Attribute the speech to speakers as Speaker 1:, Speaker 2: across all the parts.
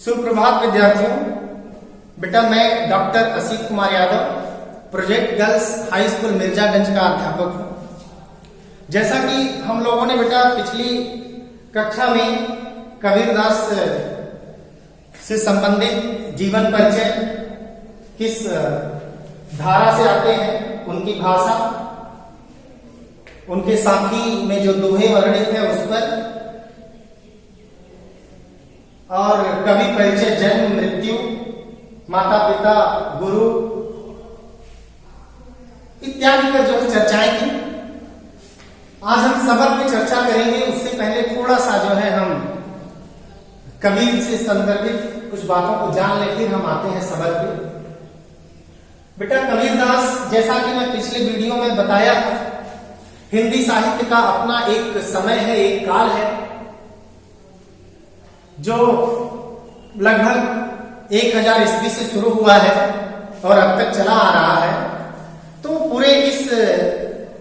Speaker 1: सुप्रभात विद्यार्थियों। बेटा मैं doctor Asit Kumar Yadav project girls high school Mirzaganj का अध्यापक हूं। जैसा कि हम लोगों ने बेटा पिछली कक्षा में कबीरदास से संबंधित जीवन परिचय, किस धारा से आते हैं, उनकी भाषा, उनके साथी में जो दोहे वर्णित है उस पर, और कवि परिचय, जन्म, मृत्यु, माता पिता, गुरु इत्यादि पर जो है चर्चाएं की। आज हम सबक में चर्चा करेंगे। उससे पहले थोड़ा सा जो है हम कबीर से संदर्भित कुछ बातों को जान ले, फिर हम आते हैं सबक पे। बेटा कबीरदास, जैसा कि मैं पिछले वीडियो में बताया था, हिंदी साहित्य का अपना एक समय है, एक काल है, जो लगभग 1000 ईस्वी से शुरू हुआ है और अब तक चला आ रहा है। तो पूरे इस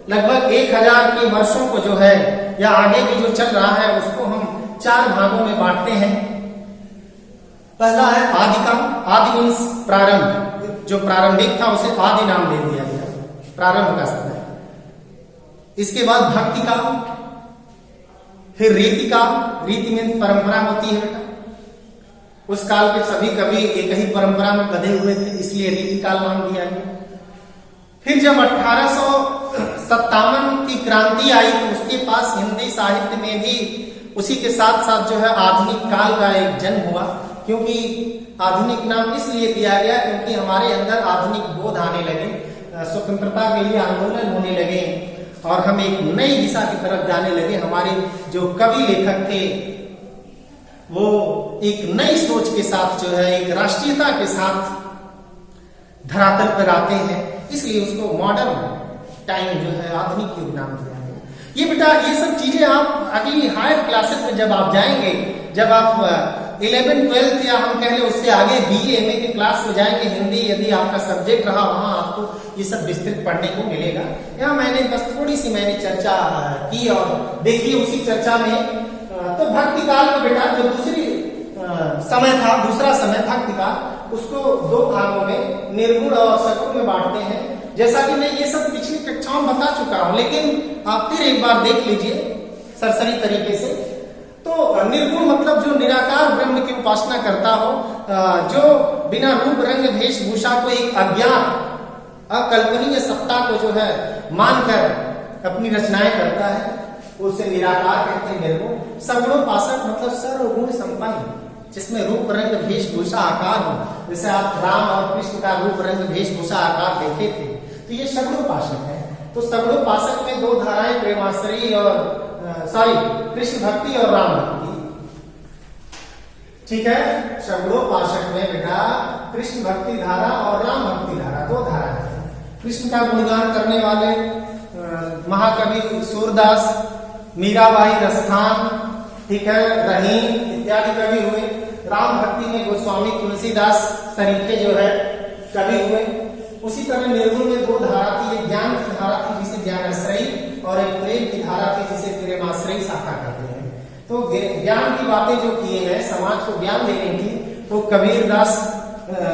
Speaker 1: लगभग 1000 के वर्षों को जो है या आगे भी जो चल रहा है उसको हम 4 भागों में बांटते हैं। पहला है आदिकाल, आदिवंश, प्रारंभ। जो प्रारंभिक था उसे आदि नाम दे दिया गया, प्रारंभ का समय। इसके बाद भक्ति काल, फिर रीति काल। रीति में परंपरा होती है बेटा। उस काल के सभी कवि एक ही परंपरा में बंधे हुए थे, इसलिए रीति काल नाम दिया गया। फिर जब 1857 की क्रांति आई तो उसके पास हिंदी साहित्य में भी उसी के साथ साथ जो है आधुनिक काल का एक जन्म हुआ। क्योंकि आधुनिक नाम इसलिए दिया गया क्योंकि हमारे अंदर आधुनिक बोध आने लगे, स्वतंत्रता के लिए आंदोलन होने लगे और हम एक नई दिशा की तरफ जाने लगे। हमारे जो कवि लेखक थे वो एक नई सोच के साथ जो है एक राष्ट्रीयता के साथ धरातल पर आते हैं, इसलिए उसको मॉडर्न टाइम जो है आधुनिक युग नाम दिया गया। ये बेटा ये सब चीजें आप अगली हायर क्लासेस में जब आप जाएंगे, जब आप 11th 12th या हम कह ले उससे आगे BA MA के क्लास में जाएंगे, हिंदी यदि आपका सब्जेक्ट रहा, वहां आपको ये सब विस्तृत पढ़ने को मिलेगा। यहाँ मैंने बस थोड़ी सी चर्चा की और देखिए उसी चर्चा में तो भक्ति काल में बेटा जो दूसरी समय था, दूसरा समय भक्ति काल, उसको 2 भागों में निर्गुण और सगुण में बांटते हैं। जैसा कि मैं ये सब पिछली कक्षाओं में बता चुका हूं, लेकिन आप फिर एक बार देख लीजिए सरसरी तरीके से। तो निर्गुण मतलब जो निराकार ब्रह्म की उपासना करता हो, जो बिना रूप रंग वेशभूषा को एक अज्ञात अकल्पनीय सत्ता को जो है मानकर अपनी रचनाएं करता है, उसे निराकार कहते हैं, निर्गुण। सगुणोपासक मतलब सर्वगुण संपन्न, जिसमें रूप रंग वेशभूषा आकार हो। जैसे आप राम और कृष्ण का रूप रंग वेशभूषा आकार देखे थे, तो ये सगुणोपासक है। तो सगुणोपासक में 2 धाराएं, प्रेमाश्रयी और कृष्ण भक्ति और राम भक्ति। ठीक है, सगुणोपासक में बेटा कृष्ण भक्ति धारा और राम भक्ति धारा, 2 धारा है। कृष्ण का गुणगान करने वाले महाकवि सूरदास, मीराबाई, रसखान, ठीक है, रहीम इत्यादि कवि हुए। राम भक्ति में गोस्वामी तुलसीदास सरीखे जो है कवि हुए। उसी तरह निर्गुण में 2 धारा थी, एक ज्ञान की धारा थी जिसे ज्ञानाश्रयी और एक प्रेम की धारा थी जिसे प्रेमाश्रयी शाखा कहते हैं। तो ज्ञान की बातें जो किए हैं, समाज को ज्ञान देने की, तो कबीरदास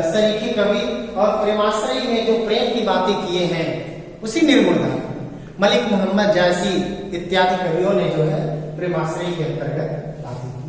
Speaker 1: सरीखे कवि, और प्रेमाश्रयी में जो प्रेम की बातें किए हैं उसी निर्गुण धारा। मलिक मोहम्मद जैसी इत्यादि कवियों ने जो है प्रेमाश्रयी के अंतर्गत बातें की।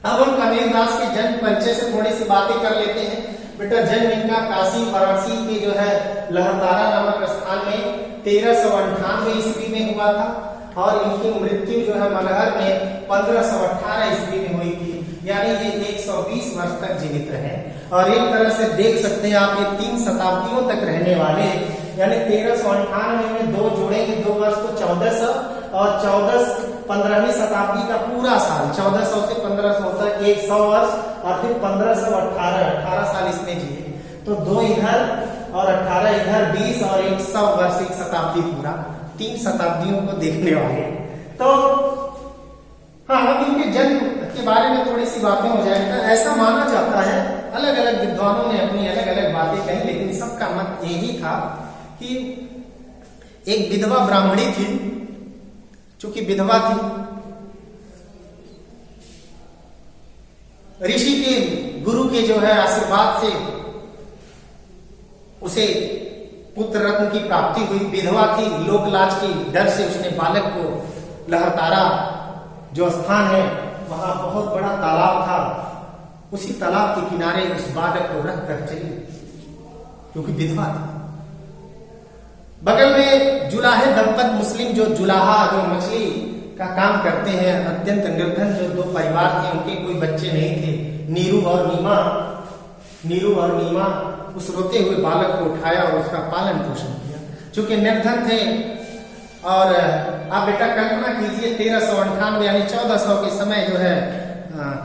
Speaker 1: अब हम कबीरदास के जन्म परिचय से थोड़ी सी बातें कर लेते हैं। बेटा जन्म इनका काशी वाराणसी के जो है लहरदारा नामक स्थान में 1398 ईस्वी में हुआ था, और इनकी मृत्यु जो है मगहर में 1518 ईस्वी में हुई थी। यानी ये 120 वर्ष तक जीवित रहे। और एक तरह से देख सकते हैं आप, ये 3 शताब्दियों तक रहने वाले, यानी 1398 में 2 जोड़ेंगे 2 वर्ष तो 1400, और 15वीं शताब्दी का पूरा साल 1400 से 1500 तक 100 वर्ष, और फिर 18 साल इसमें जिए। तो 2 इधर और 18 इधर, 20 और 100 वर्ष, 1 शताब्दी पूरा, 3 शताब्दियों को देखने वाले। तो हाँ, अब इनके जन्म के बारे में थोड़ी सी बातें हो जाएंगी। ऐसा माना जाता है, अलग अलग विद्वानों ने अपनी अलग अलग बातें कही, लेकिन सबका मत यही था कि एक विधवा ब्राह्मणी थी, चूंकि विधवा थी ऋषि के गुरु के जो है आशीर्वाद से उसे पुत्र रत्न की प्राप्ति हुई। विधवा थी, लोक लाज की डर से उसने बालक को लहरतारा जो स्थान है वहां बहुत बड़ा तालाब था, उसी तालाब के किनारे उस बालक को रख कर चली क्योंकि विधवा थी। बगल में जुलाहे दंपत मुस्लिम जो जुलाहा जो मछली का काम करते हैं, अत्यंत निर्धन जो दो परिवार थे, उनके कोई बच्चे नहीं थे। नीरू और नीमा उस रोते हुए बालक को उठाया और उसका पालन पोषण किया। चूंकि निर्धन थे और आप बेटा कल्पना कीजिए 1398 यानी 1400 के समय जो है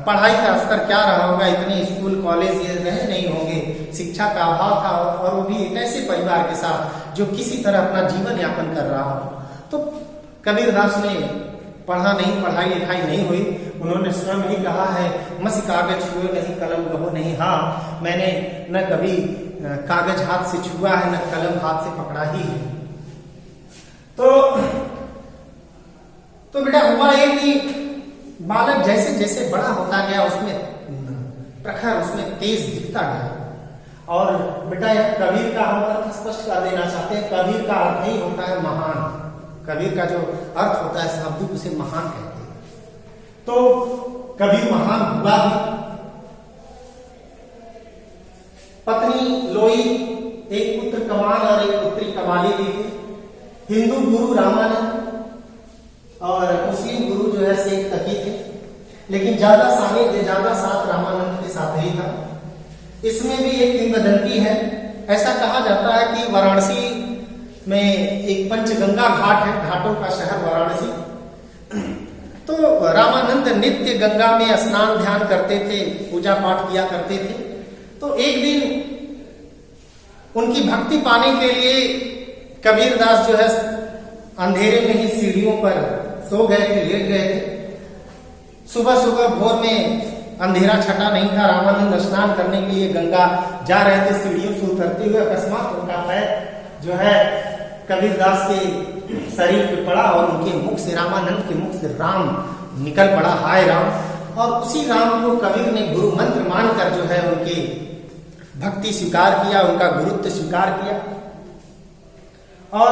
Speaker 1: पढ़ाई का स्तर क्या रहा होगा, इतने स्कूल कॉलेज ये रहे नहीं होंगे, शिक्षा का अभाव था और वो भी एक ऐसे परिवार के साथ जो किसी तरह अपना जीवन यापन कर रहा हो। तो कबीरदास ने पढ़ा नहीं, पढ़ाई लिखाई नहीं हुई। उन्होंने स्वयं ही कहा है, मस कागज छुए नहीं कलम गहो नहीं। हाँ, मैंने न कभी कागज हाथ से छुआ है न कलम हाथ से पकड़ा ही है। तो बेटा हुआ है कि बालक जैसे जैसे बड़ा होता गया उसमें प्रखर, उसमें तेज दिखता गया। और बेटा यह कबीर का हम अर्थ स्पष्ट कर देना चाहते हैं। कबीर का अर्थ ही होता है महान। कबीर का जो अर्थ होता है शाब्दिक, उसे महान कहते हैं। तो कबीर महान हुआ भी। पत्नी लोई, एक पुत्र कमाल और एक पुत्री कमाली भी थी। हिंदू गुरु रामानंद और मुस्लिम गुरु जो है शेख तकी थे, लेकिन ज्यादा सानिध्य, ज्यादा साथ रामानंद के साथ ही था। इसमें भी एक किंवदंती है। ऐसा कहा जाता है कि वाराणसी में एक पंचगंगा घाट है, घाटों का शहर वाराणसी। तो रामानंद नित्य गंगा में स्नान ध्यान करते थे, पूजा पाठ किया करते थे। तो एक दिन उनकी भक्ति पाने के लिए कबीरदास जो है अंधेरे में ही सीढ़ियों पर सो गए थे, लेट गए थे। सुबह सुबह भोर में अंधेरा छटा नहीं था, रामानंद स्नान करने के लिए गंगा जा रहे थे। सीढ़ियों से उतरते हुए अकस्मात उनका पैर जो है कबीरदास के शरीर पे पड़ा और उनके मुख से, रामानंद के मुख से राम निकल पड़ा, हाय राम। और उसी राम को कबीर ने गुरु मंत्र मानकर जो है उनकी भक्ति स्वीकार किया, उनका गुरुत्व स्वीकार किया। और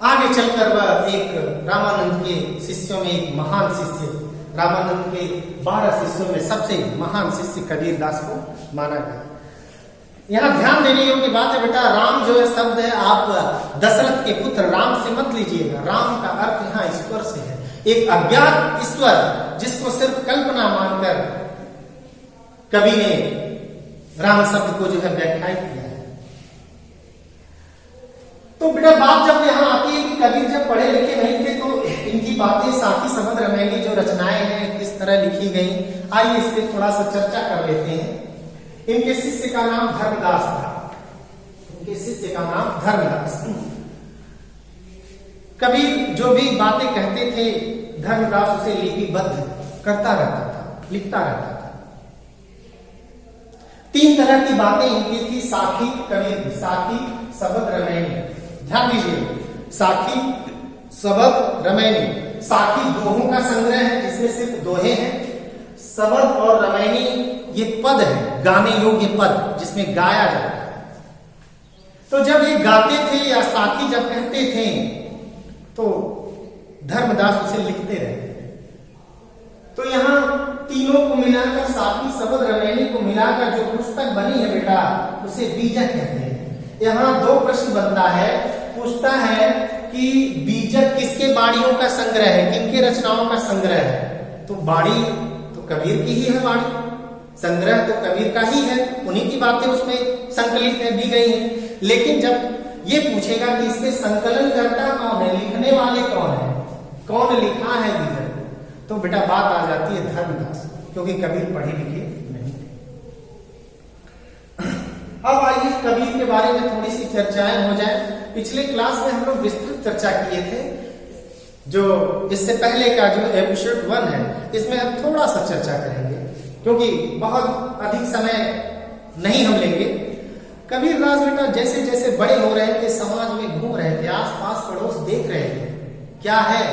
Speaker 1: आगे चलकर वह एक रामानंद के शिष्यों में एक महान शिष्य, रामानंद के 12 शिष्यों में सबसे महान शिष्य कबीरदास को माना गया। यहाँ ध्यान देने योग्य बात है बेटा, राम जो है शब्द है, आप दशरथ के पुत्र राम से मत लीजिएगा। राम का अर्थ यहाँ ईश्वर से है, एक अज्ञात ईश्वर जिसको सिर्फ कल्पना मानकर कवि ने राम शब्द को जो है व्याख्यायित किया है। तो बेटा बात जब यहाँ आती है कि कबीर जब पढ़े लिखे नहीं थे तो इनकी बातें साथी समझ रमेली जो रचनाएं हैं किस तरह लिखी गई, आइए इस पर थोड़ा सा चर्चा कर लेते हैं। इनके शिष्य का नाम धर्मदास था। इनके शिष्य का नाम धर्मदास। कबीर जो भी बातें कहते थे धर्मदास उसे लिपिबद्ध करता रहता था, लिखता रहता था। 3 तरह की बातें इनकी थी। साखी कबीर, साखी शबद रमैनी। ध्यान दीजिए, साखी शबद रमैनी। साखी दोहों का संग्रह है, इसमें सिर्फ दोहे हैं। शबद और रमैनी ये पद है, गाने योग्य पद जिसमें गाया जाता है। तो जब ये गाते थे या साखी जब कहते थे तो धर्मदास उसे लिखते रहते थे। तो यहाँ तीनों को मिलाकर, साखी शबद रमैनी को मिलाकर जो पुस्तक बनी है बेटा उसे बीजक कहते हैं। यहाँ 2 प्रश्न बनता है, पूछता है कि बीजक किसके बाणियों का संग्रह है, किनके रचनाओं का संग्रह है। तो बाणी तो कबीर की ही है, बाणी संग्रह तो कबीर का ही है, उन्हीं की बातें उसमें संकलित है, दी गई हैं। लेकिन जब ये पूछेगा कि इसमें संकलन करता कौन है, लिखने वाले कौन है, कौन लिखा है बीजक, तो बेटा बात आ जाती है धर्मदास, क्योंकि कबीर पढ़े लिखे नहीं थे। अब आइए कबीर के बारे में थोड़ी सी चर्चाएं हो जाए। पिछले क्लास में हम लोग विस्तृत चर्चा किए थे, जो इससे पहले का जो एपिसोड 1 है इसमें हम थोड़ा सा चर्चा करेंगे क्योंकि बहुत अधिक समय नहीं हम लेंगे। कबीरदास बेटा जैसे जैसे बड़े हो रहे थे, समाज में घूम रहे थे, आस पास पड़ोस देख रहे थे क्या है,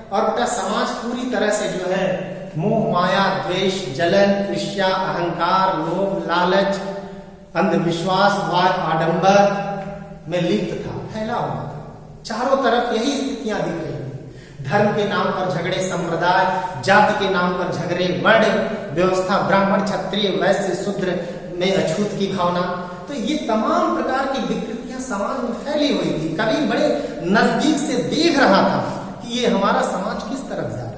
Speaker 1: और बेटा समाज पूरी तरह से जो है मोह माया द्वेष जलन ईर्ष्या अहंकार लोभ लालच अंधविश्वास व आडंबर में लिप्त था, फैला हुआ था। चारों तरफ यही स्थितियां दिख रही थी। धर्म के नाम पर झगड़े, संप्रदाय जाति के नाम पर झगड़े, वर्ण व्यवस्था, ब्राह्मण क्षत्रिय वैश्य शूद्र में अछूत की भावना, तो ये तमाम प्रकार की विकृतियां समाज में फैली हुई थी। कबीर बड़े नजदीक से देख रहा था कि ये हमारा समाज किस तरफ जा रहा है।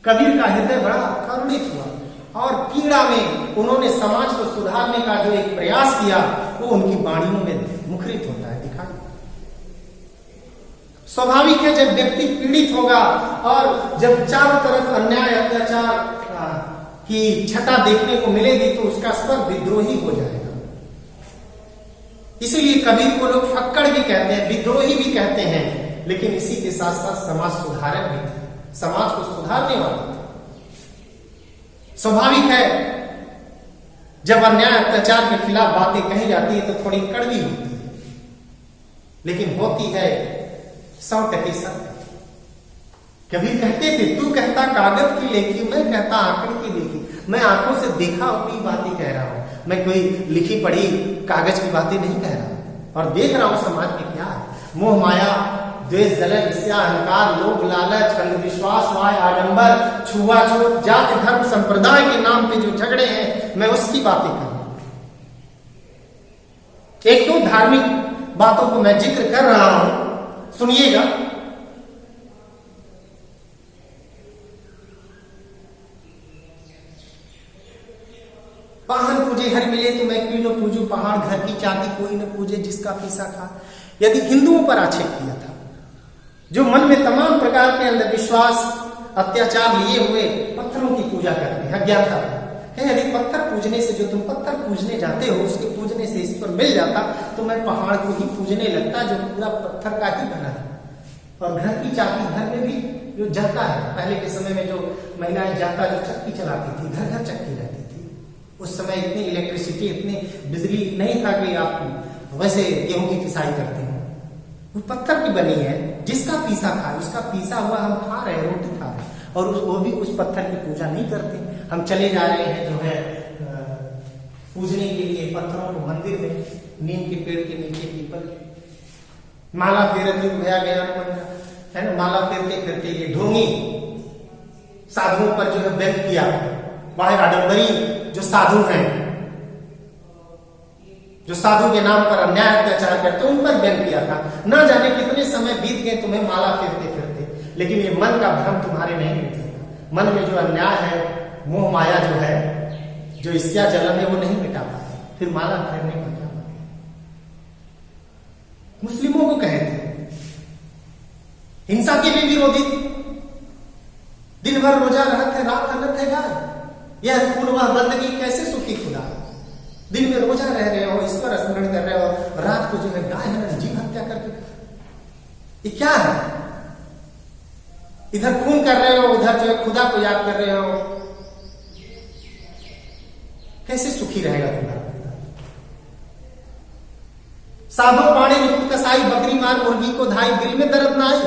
Speaker 1: कबीर का हृदय बड़ा करुणित हुआ और पीड़ा में उन्होंने समाज को सुधारने का जो एक प्रयास किया वो उनकी वाणियों में मुखरित होता है, दिखाई। स्वाभाविक है जब व्यक्ति पीड़ित होगा और जब चारों तरफ अन्याय अत्याचार की छटा देखने को मिलेगी तो उसका स्वर विद्रोही हो जाएगा। इसीलिए कबीर को लोग फक्कड़ भी कहते हैं, विद्रोही भी कहते हैं, लेकिन इसी के साथ साथ समाज सुधारक भी थे, समाज को सुधारने वाले थे। स्वाभाविक है जब अन्याय अत्याचार के खिलाफ बातें कही जाती है तो थोड़ी कड़वी होती है, लेकिन होती है 100% सत्य। कबीर कहते थे, तू कहता कागज की लेखी, मैं कहता आंकड़ की देखी। मैं आंखों से देखा हुई बातें कह रहा हूं, मैं कोई लिखी पढ़ी कागज की बातें नहीं कह रहा हूं। और देख रहा हूं समाज में क्या है। मोह माया द्वेष जलन ईर्ष्या अहंकार लोभ लालच अंधविश्वास वाय आडंबर छुआछूत जाति धर्म संप्रदाय के नाम पे जो झगड़े हैं, मैं उसकी बातें कर रहा हूं। एक तो धार्मिक बातों को मैं जिक्र कर रहा हूं, सुनिएगा। पहाड़ पूजे हर मिले तो मैं क्यों न पूजू पहाड़, घर की चांदी कोई न पूजे जिसका पीसा खा। यदि हिंदुओं पर आक्षेप किया था, जो मन में तमाम प्रकार के अंधविश्वास अत्याचार लिए हुए पत्थरों की पूजा करते हैं, अज्ञानता है। यदि पत्थर पूजने से, जो तुम पत्थर पूजने जाते हो उसके पूजने से ईश्वर मिल जाता तो मैं पहाड़ को ही पूजने लगता जो पूरा पत्थर का ही बना है। और घर की चाबी, घर में भी जो जाता है, पहले के समय में जो महिलाएं जाता जो चक्की चलाती थी, घर घर चक्की रहती थी। उस समय इतनी इलेक्ट्रिसिटी, इतनी बिजली नहीं था कि आप वैसे गेहूं की पिसाई करते हो। वो पत्थर की बनी है, जिसका पीसा खा, उसका पीसा हुआ हम खा रहे हैं, रोटी खा रहे हैं, और वो भी उस पत्थर की पूजा नहीं करते। हम चले जा रहे हैं जो है पूजने के लिए पत्थरों को मंदिर में, नीम के पेड़ के नीचे पीपल माला फेरते भया गया है ना, माला फेरते फिरते ये ढोंगी साधुओं पर जो है व्यक्त किया। वह आडंबरी जो साधु हैं, जो साधु के नाम पर अन्याय अत्याचार करते, उन पर व्यंग किया था। ना जाने कितने समय बीत गए तुम्हें माला फेरते फिरते, लेकिन ये मन का भ्रम तुम्हारे नहीं मिटेगा। मन में जो अन्याय है, मोह माया जो है, जो ईर्ष्या जलन है, वो नहीं मिटा पाए। फिर माला फेरने का क्या मतलब? मुस्लिमों को कहे थे, हिंसा के भी विरोधी, दिन भर रोजा रहते रात अलग है गाय, यह पूर्वा बंदगी कैसे सुखी खुदा। दिन में रोजा रह रहे हो, ईश्वर स्मरण कर रहे हो, रात को जो है गाय है जीव हत्या करके, ये क्या है? इधर खून कर रहे हो, उधर जो है खुदा को याद कर रहे हो, कैसे सुखी रहेगा तुम्हारा? साधो पाणी मुक्त कसाई, बकरी मार मुर्गी को धाई, दिल में दर्द ना आई।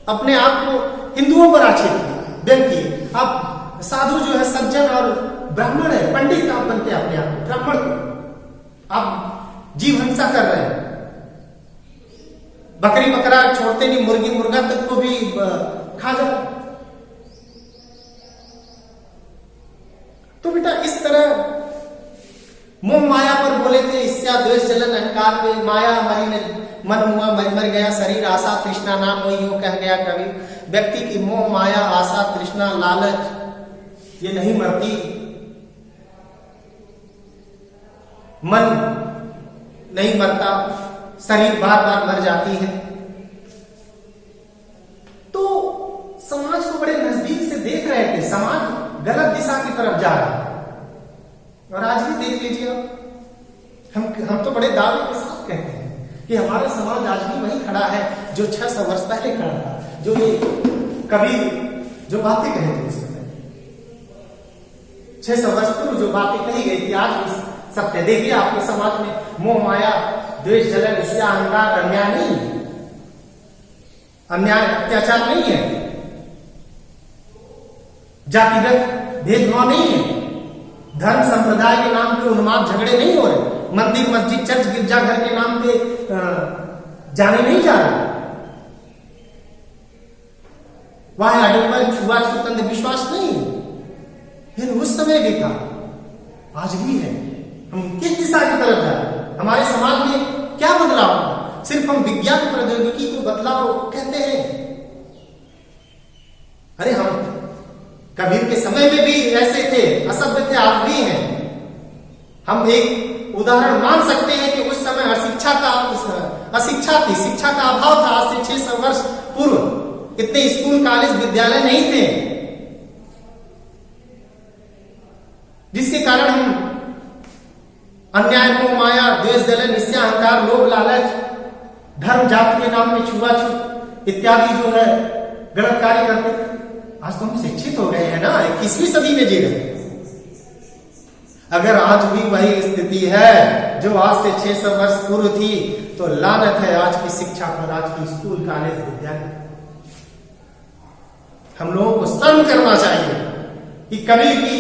Speaker 1: अपने आप को हिंदुओं पर आक्षेप किया, व्यंग किए। अब साधु जो है सज्जन और ब्राह्मण है, पंडित आप बनते हैं अपने आप, ब्राह्मण को आप जीव हिंसा कर रहे हैं। बकरी बकरा छोड़ते नहीं, मुर्गी मुर्गा तक को भी खा जाओ। तो बेटा इस तरह मोह माया पर बोले थे, ईर्ष्या द्वेष जलन अहंकार पे माया हमारी ने मन हुआ मर गया शरीर, आशा तृष्णा नाम वही हो कह गया कवि। व्यक्ति की मोह माया आशा तृष्णा लालच ये नहीं मरती, मन नहीं मरता, शरीर बार बार मर जाती है। तो समाज को बड़े नजदीक से देख रहे थे, समाज गलत दिशा की तरफ जा रहा है। और आज भी देख लीजिए हम तो बड़े दावे के साथ कहते हैं कि हमारा समाज आज भी वही खड़ा है जो 600 वर्ष पहले खड़ा था। जो ये कबीर जो बातें कहे थे उस समय, 600 वर्ष पूर्व जो बातें कही गई थी, आज भी सत्य। देखिए आपके समाज में मोह माया द्वेष जलन ईर्ष्या अहंकार अन्याय नहीं है, अन्याय अत्याचार नहीं है। जातिगत भेदभाव नहीं है, धर्म संप्रदाय के नाम पे उन्माद झगड़े नहीं हो रहे, मंदिर मस्जिद चर्च गिरजाघर के नाम पे जाने नहीं जा रहे, वहां आडंबर छुआछूत अंधविश्वास नहीं है। फिर उस समय भी था, आज भी है। हम किस दिशा की तरफ जा रहे हैं? हमारे समाज में क्या बदलाव हुआ? सिर्फ हम विज्ञान प्रौद्योगिकी को बदलाव कहते हैं। अरे हम कबीर के समय में भी ऐसे थे, असभ्य थे, आज भी हैं। हम एक उदाहरण मान सकते हैं कि उस समय अशिक्षा थी, शिक्षा का अभाव था। आज से 600 वर्ष पूर्व इतने स्कूल कॉलेज विद्यालय नहीं थे, जिसके कारण हम अन्याय मोह माया द्वेष जलन ईर्ष्या अहंकार लोभ लालच धर्म जाति के नाम में छुआछूत इत्यादि जो है गलत कार्य करते थे। आज तो हम शिक्षित हो गए हैं ना, 21वीं सदी में जी रहे हैं। अगर आज भी वही स्थिति है जो आज से 600 वर्ष पूर्व थी, तो लानत है आज की शिक्षा पर, आज की स्कूल कॉलेज विद्यालय। हम लोगों को शर्म करना चाहिए कि कबीर की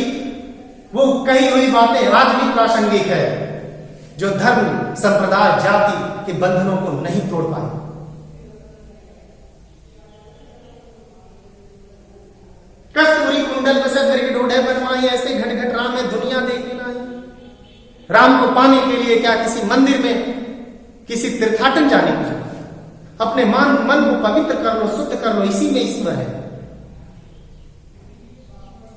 Speaker 1: वो कही हुई बातें आज भी प्रासंगिक है, जो धर्म संप्रदाय जाति के बंधनों को नहीं तोड़ पाए। कस्तूरी कुंडल बसे करके ढूंढे बनवाई, ऐसे घट घट राम में दुनिया देखी नहीं। राम को पाने के लिए क्या किसी मंदिर में किसी तीर्थाटन जाने की जरूरत है? अपने मन को पवित्र कर लो, शुद्ध कर लो, इसी में ईश्वर है।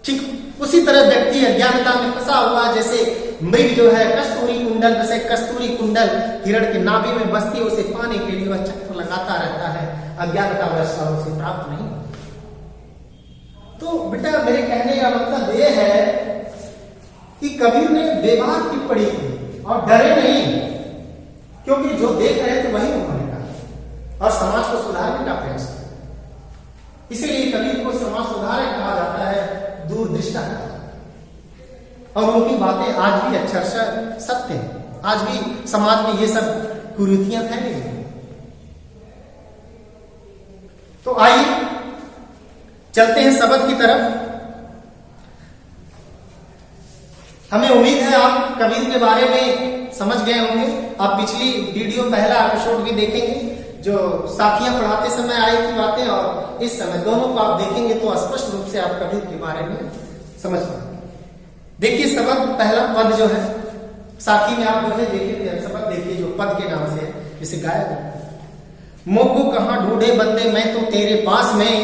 Speaker 1: ठीक उसी तरह व्यक्ति अज्ञानता में फंसा हुआ, जैसे मृग जो है कस्तूरी कुंडल बसे, कस्तूरी कुंडल हिरण के नाभि में बसती, उसे पाने के लिए वह चक्कर लगाता रहता है, अज्ञानता अवस्था उसे प्राप्त नहीं। तो बेटा मेरे कहने का मतलब यह है कि कबीर ने बेबाक टिप्पणी की और डरे नहीं, क्योंकि जो देख रहे थे वही उन्होंने कहा और समाज को सुधारने का प्रयास किया। इसीलिए कबीर को समाज सुधारक कहा जाता है, दूरदृष्टा कहा जाता है। और उनकी बातें आज भी अक्षरशः सत्य है। आज भी समाज में ये सब कुरीतियां फैली हैं। तो आइए चलते हैं शब्द की तरफ। हमें उम्मीद है आप कबीर के बारे में समझ गए होंगे। आप पिछली वीडियो पहला एपिसोड भी देखेंगे, जो साथियां पढ़ाते समय आई थी बातें, और इस समय दोनों को आप देखेंगे तो स्पष्ट रूप से आप कबीर के बारे में समझ पाएंगे। देखिए शब्द पहला पद जो है, साथी में आप जो है देखिए शब्द देखिए जो पद के नाम से है, जिसे गाया गया। मोको कहां ढूंढे बंदे मैं तो तेरे पास में,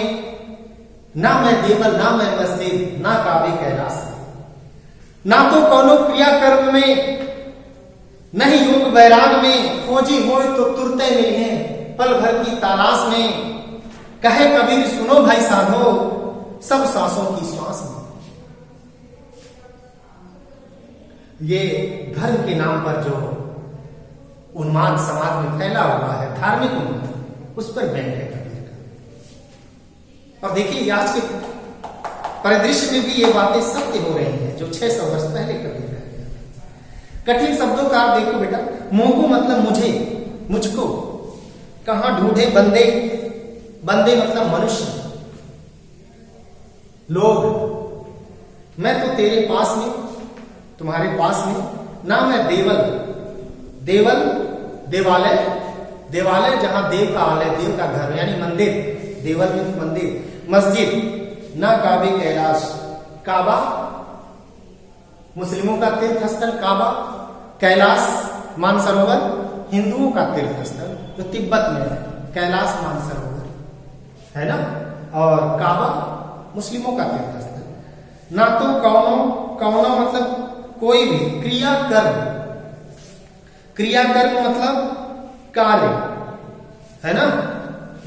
Speaker 1: ना मैं देवल ना मैं मस्जिद ना काबे कैलाश, ना तो कोनो क्रिया कर्म में नहीं योग वैराग में, खोजी हो तो तुरते मिले पल भर की तलाश में। कहे कबीर सुनो भाई साधो सब सांसों की श्वास में। ये धर्म के नाम पर जो उन्माद समाज में फैला हुआ है, धार्मिक उन्माद, उस पर व्यंग है कबीर का। और देखिए आज के परिदृश्य में भी ये बातें सत्य हो रही हैं, जो 600 वर्ष पहले कबीर रहे। कठिन शब्दों का आप देखो बेटा, मोको मतलब मुझे, मुझको, कहां ढूंढे बंदे, बंदे मतलब मनुष्य, लोग। मैं तो तेरे पास में, तुम्हारे पास में, ना मैं देवल, देवल देवालय, देवालय जहां देव का आलय, देव का घर यानी मंदिर, देवल में मंदिर, मस्जिद, ना काबे कैलाश, काबा मुस्लिमों का तीर्थ स्थल काबा, कैलाश मानसरोवर हिंदुओं का तीर्थ स्थल जो तिब्बत में है, कैलाश मानसरोवर है ना, और काबा मुस्लिमों का तीर्थ स्थल। ना तो कौनो मतलब कोई भी क्रिया कर्म, क्रिया कर्म मतलब कार्य है ना,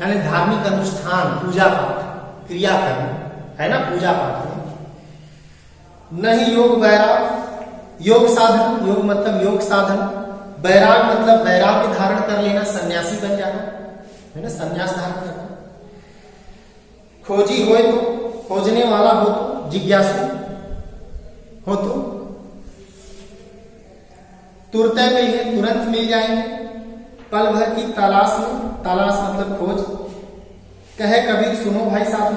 Speaker 1: यानी धार्मिक अनुष्ठान, पूजा पाठ, क्रिया कर्म है ना, पूजा पाठ में। नहीं योग वैराग, योग साधन, योग मतलब योग साधन, वैराग मतलब वैराग्य धारण कर लेना, सन्यासी बन जाना है ना, सन्यास धारण करना। खोजी हो तो, खोजने वाला हो तो, जिज्ञासु हो तो, तुरते मिले तुरंत मिल जाएंगे, पल भर की तलाश में, तलाश मतलब खोज। कहे कबीर सुनो भाई साहब,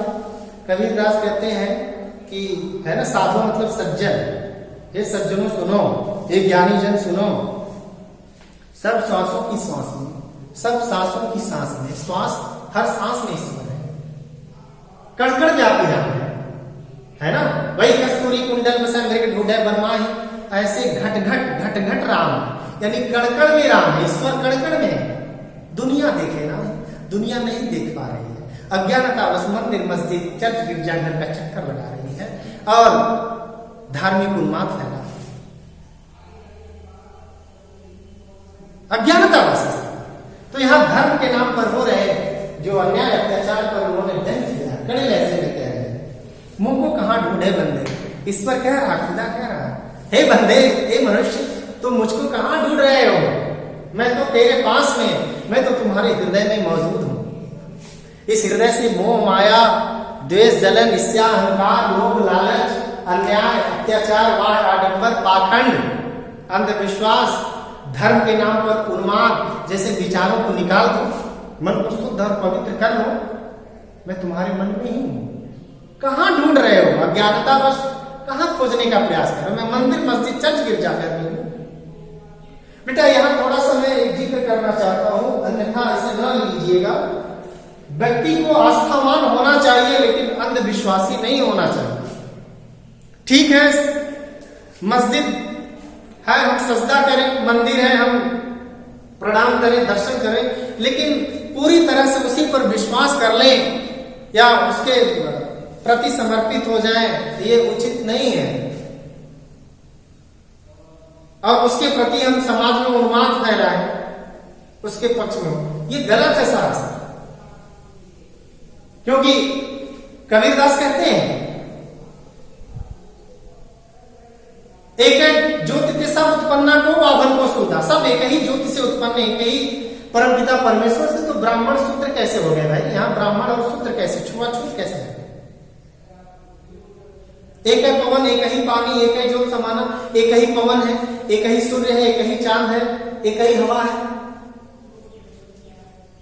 Speaker 1: कबीर दास कहते हैं कि है ना, साधु मतलब सज्जन, हे सज्जनों सुनो, हे ज्ञानी जन सुनो, सब श्वासों की श्वास में, सब सांसों की सांस में, श्वास हर सांस में ईश्वर है, कण-कण व्यापी राम है ना। वही कस्तूरी कुंडल में संग्रह ढूंढे बनवाही, ऐसे घट-घट राम, यानी कण-कण में राम है, ईश्वर कण-कण में है। दुनिया देखे ना, दुनिया नहीं देख पा रही है, अज्ञानतावश मंदिर मस्जिद चर्च गिरजाघर का चक्कर लगा रही है और धार्मिक उन्माद फैला है, अज्ञानतावश। तो यहां धर्म के नाम पर हो रहे जो अन्याय अत्याचार पर उन्होंने दंड किया, कड़े लहजे में कह रहे मुंह को कहां ढूंढे बंदे, ईश्वर कह रहा, खुदा कह रहा, हे बंदे, हे मनुष्य, तुम मुझको कहां ढूंढ रहे हो, मैं तो तेरे पास में, मैं तो तुम्हारे हृदय में मौजूद हूं। इस हृदय से मोह माया द्वेष जलन ईर्ष्या अहंकार लोभ लालच अन्याय अत्याचार वाद आडंबर पाखंड अंधविश्वास धर्म के नाम पर उन्माद जैसे विचारों को निकाल दो, मन को शुद्ध और पवित्र कर लो। मैं तुम्हारे मन में ही हूं, कहां ढूंढ रहे हो, अज्ञानता बस कहां खोजने का प्रयास करो, मैं मंदिर मस्जिद चर्च गिरजाघर में हूं। बेटा यहां थोड़ा सा मैं एक जिक्र करना चाहता हूं, अन्यथा इसे न लीजिएगा। व्यक्ति को आस्थावान होना चाहिए लेकिन अंधविश्वासी नहीं होना चाहिए। ठीक है, मस्जिद है, हम सजदा करें, मंदिर है, हम प्रणाम करें, दर्शन करें, लेकिन पूरी तरह से उसी पर विश्वास कर लें या उसके प्रति समर्पित हो जाएं, ये उचित नहीं है। और उसके प्रति हम समाज में उन्माद फैलाएं, उसके पक्ष में, ये गलत है सरासर। क्योंकि कबीरदास कहते हैं एक ज्योति के सब उत्पन्ना को बाभन को सूदा, सब एक ही ज्योति से उत्पन्न, एक ही परमपिता परमेश्वर से। तो ब्राह्मण शूद्र कैसे हो गए भाई, यहाँ ब्राह्मण और शूद्र कैसे, छुआछूत कैसे है? एक है पवन, एक ही पानी, एक है ज्योत समाना, एक ही पवन है, एक ही सूर्य है, एक ही चांद है, एक ही हवा है,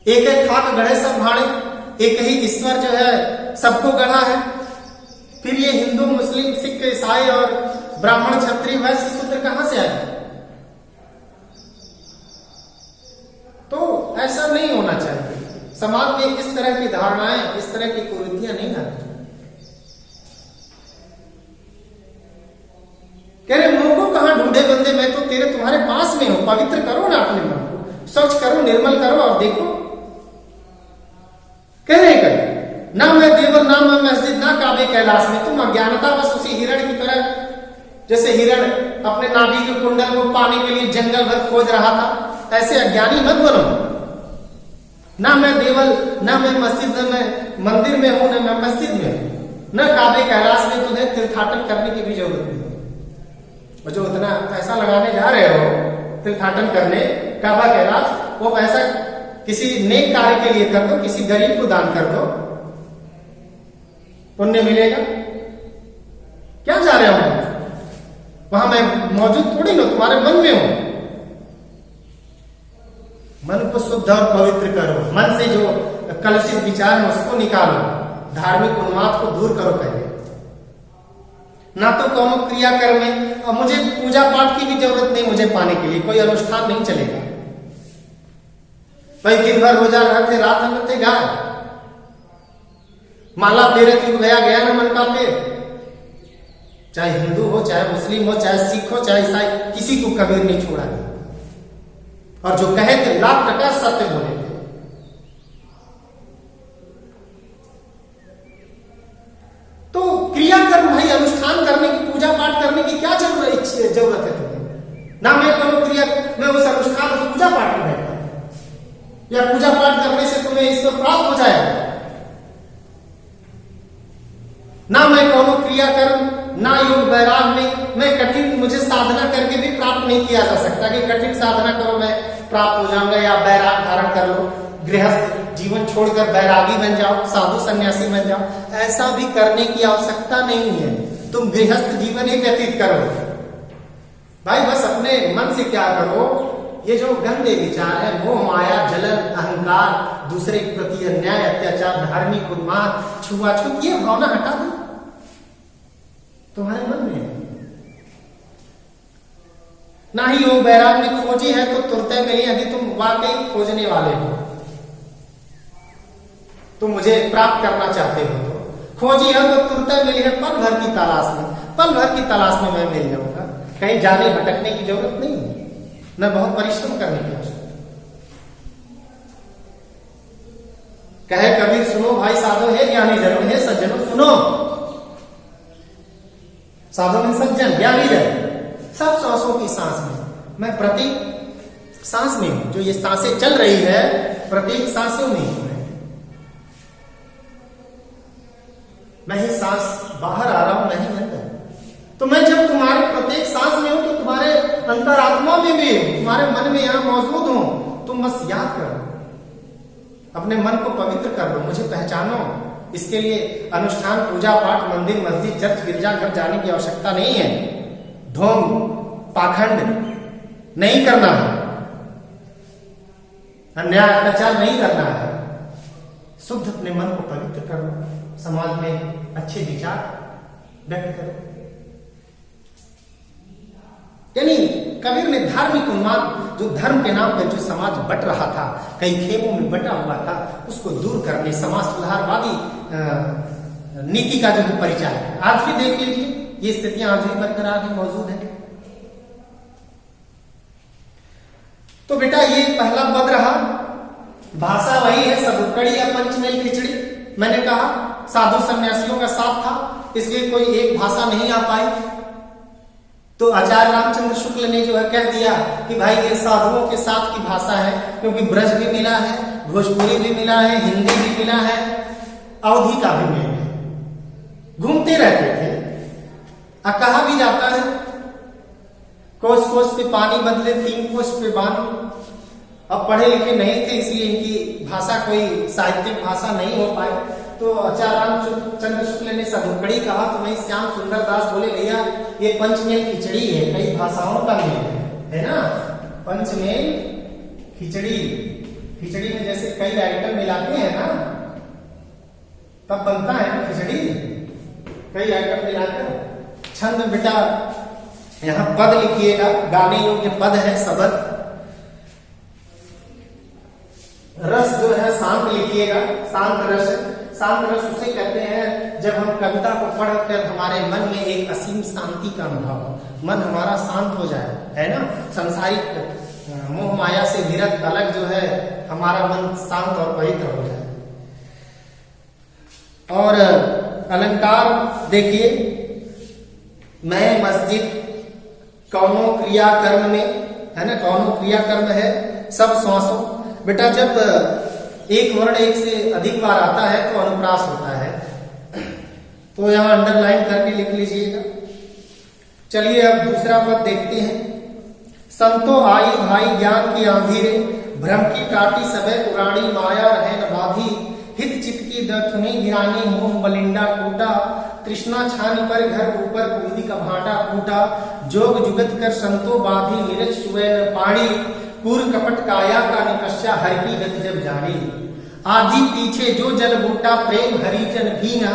Speaker 1: एक है खाक गढ़े सब भाड़े, एक ही ईश्वर जो है सबको गढ़ा है। फिर ये हिंदू मुस्लिम सिख ईसाई और ब्राह्मण क्षत्रिय वैश्य शूद्र कहां से आए? तो ऐसा नहीं होना चाहिए। समाज में इस तरह की धारणाएं, इस तरह की कुरीतियां नहीं आनी चाहिए। कह रहे मुंह को कहां ढूंढे बंदे, मैं तो तेरे तुम्हारे पास में हूं। पवित्र करो ना अपने मन को, स्वच्छ करो, निर्मल करो और देखो। कह रहे कर ना मैं देवल, ना मैं मस्जिद, ना काबे कैलाश में। तुम अज्ञानता बस उसी हिरण की तरह, जैसे हिरण अपने नाभि के कुंडल को पाने के लिए जंगल भर खोज रहा था, ऐसे अज्ञानी मत बनो। ना मैं देवल, ना मैं मस्जिद, ना मैं मंदिर में हूं, ना मैं मस्जिद में हूं, न काबे कैलाश में। तुम्हें तीर्थाटन करने की भी जरूरत नहीं है। और जो उतना पैसा लगाने जा रहे हो तीर्थाटन करने, काबा कैलाश, वो पैसा किसी नेक कार्य के लिए कर दो, किसी गरीब को दान कर दो, पुण्य मिलेगा। क्या जा रहे हो वहां? मैं मौजूद थोड़ी ना, तुम्हारे मन में हूं। मन को शुद्ध और पवित्र करो, मन से जो कलुषित विचार है उसको निकालो, धार्मिक उन्माद को दूर करो पहले। ना तो कोनो क्रियाकर्म में, और मुझे पूजा पाठ की भी जरूरत नहीं, मुझे पाने के लिए कोई अनुष्ठान नहीं चलेगा भाई। दिन भर रोजा रहते, रात रहते गाय, माला फेरे तो गया ना मन का फेर। चाहे हिंदू हो, चाहे मुस्लिम हो, चाहे सिख हो, चाहे ईसाई, किसी को कबीर नहीं छोड़ा गया। और जो कहे थे लाख टका सत्य बोले थे। तो क्रियाकर्म भाई, अनुष्ठान करने की, पूजा पाठ करने की क्या जरूरत है तुम्हें? ना मैं कोनो क्रिया, मैं उस अनुष्ठान, उस पूजा पाठ में बैठता, या पूजा पाठ करने से तुम्हें ईश्वर प्राप्त हो जाएगा। ना मैं कोनो क्रिया कर्म, ना योग वैराग में, मैं कठिन, मुझे साधना करके भी प्राप्त नहीं किया जा सकता कि कठिन साधना करो मैं प्राप्त हो जाऊंगा, या वैराग धारण कर लो, गृहस्थ जीवन छोड़कर वैरागी बन जाओ, साधु सन्यासी बन जाओ। ऐसा भी करने की आवश्यकता नहीं है। तुम गृहस्थ जीवन ही व्यतीत करो भाई। बस अपने मन से क्या करो, ये जो गंदे विचार है, मोह माया जलन अहंकार, दूसरे के प्रति अन्याय अत्याचार, धार्मिक उन्माद, छुआछूत, ये भावना हटा दो। तुम्हारे मन में है। ना ही वो बैराग में खोजी है तो तुरते मिली, यदि तुम वाकई खोजने वाले हो, तुम मुझे प्राप्त करना चाहते हो, तो खोजी है तो तुरते मिली है पल भर की तलाश में, पल भर की तलाश में मैं मिल जाऊंगा। कहीं जाने भटकने की जरूरत नहीं है, न बहुत परिश्रम करने की आवश्यकता। कहे कबीर सुनो भाई साधो है ज्ञानी जनों, है सज्जनों सुनो। साधो में सज्जन, ज्ञानी जन, सब सांसों की सांस में, मैं प्रत्येक सांस में हूं। जो ये सांसें चल रही है प्रत्येक सांसों में हूं मैं ही सांस बाहर आ रहा हूं, नहीं अंदर। तो मैं जब तुम्हारे प्रत्येक सांस में हूं तो तुम्हारे अंतरात्मा में भी हूं, तुम्हारे मन में यहां मौजूद हूं। तुम बस याद करो, अपने मन को पवित्र कर लो, मुझे पहचानो। इसके लिए अनुष्ठान, पूजा पाठ, मंदिर, मस्जिद, चर्च, गिरजाघर जाने की आवश्यकता नहीं है। ढोंग पाखंड नहीं करना है, अन्याय अत्याचार नहीं करना है। शुद्ध अपने मन को पवित्र करो, समाज में अच्छे विचार व्यक्त करो। यानी कबीर ने धार्मिक उन्माद, जो धर्म के नाम पर जो समाज बट रहा था, कई खेमों में बटा हुआ था, उसको दूर करने समाज सुधारवादी नीति का जो है परिचय है। आज भी देख लीजिए, ये स्थितियां आज भी बरकरार है, मौजूद है। तो बेटा ये पहला पद रहा, भाषा वही है, सबुकड़ी या पंचमेल खिचड़ी। मैंने कहा साधु सन्यासियों का साथ था, इसलिए कोई एक भाषा नहीं आ पाई। तो आचार्य रामचंद्र शुक्ल ने जो है कह दिया कि भाई ये साधुओं के साथ की भाषा है, क्योंकि ब्रज भी मिला है, भोजपुरी भी मिला है, हिंदी भी मिला है, अवधी का भी मिला है। घूमते रहते थे। कहा भी जाता है कोस कोस पे पानी बदले 3 कोस पे बानी। अब पढ़े लिखे नहीं थे, इसलिए इनकी भाषा कोई साहित्यिक भाषा नहीं हो पाई। तो आचार्य रामचंद्र शुक्ल ने सबुकड़ी कहा, तो वही श्याम सुंदर दास बोले भैया ये पंचमेल खिचड़ी है, कई भाषाओं का मेल है ना। पंचमेल खिचड़ी, खिचड़ी में जैसे कई आइटम मिलाते हैं ना, तब बनता है ना खिचड़ी, कई आइटम मिलाकर। छंद बेटा यहां पद लिखिएगा, गाने योग्य पद है शब्द। रस जो है शांत लिखिएगा, शांत रस। शांत रस उसे कहते हैं जब हम कविता को पढ़कर हमारे मन में एक असीम शांति का अनुभव, मन हमारा शांत हो जाए, है ना। संसारिक मोह माया से विरक्त अलग जो है हमारा मन शांत और पवित्र हो जाए। और अलंकार देखिए, मैं मस्जिद कौनो क्रिया कर्म में, है ना, कौनो क्रिया कर्म है सब श्वासों। बेटा जब एक वर्ण एक से अधिक बार आता है तो अनुप्रास होता है, तो यहां अंडरलाइन करके लिख लीजिएगा। चलिए अब दूसरा पद देखते हैं। संतो आई भाई ज्ञान की आंधी रे, भ्रम की टाटी सबे पुरानी माया रहे न बाधी। हित चित की दर्थुनी गिरानी मोह बलिंडा टूटा, तृष्णा छानी पर घर ऊपर बूंदी का भाटा फूटा। जोग जुगत कर संतो बाधी नीरज सुबह न पाड़ी, पूर्व कपट काया का निकष्या हर की गति जब जानी। आदि पीछे जो जल बूटा प्रेम हरिजन भीना,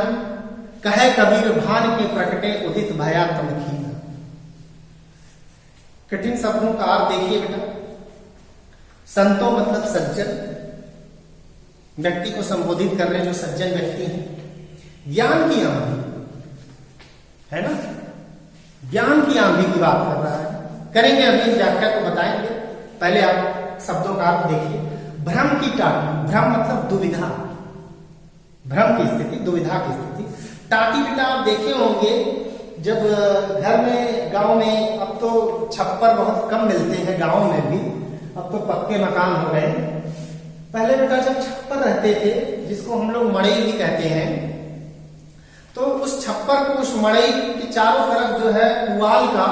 Speaker 1: कहे कबीर भान के प्रकटे उदित भया तम खीना। कठिन शब्दों का अर्थ देखिए बेटा। संतो मतलब सज्जन, व्यक्ति को संबोधित कर रहे जो सज्जन व्यक्ति हैं। ज्ञान की आंधी, है ना, ज्ञान की आंधी की बात कर रहा है। करेंगे अभी व्याख्या को बताएंगे, पहले आप शब्दों का अर्थ देखिए। भ्रम की टाटी, भ्रम मतलब दुविधा, भ्रम की स्थिति, दुविधा की स्थिति। टाटी बेटा आप देखे होंगे जब घर में, गांव में, अब तो छप्पर बहुत कम मिलते हैं गांव में भी, अब तो पक्के मकान हो गए। पहले बेटा जब छप्पर रहते थे, जिसको हम लोग मड़ई भी कहते हैं, तो उस छप्पर को, उस मड़ई के चारों तरफ जो है पुआल का,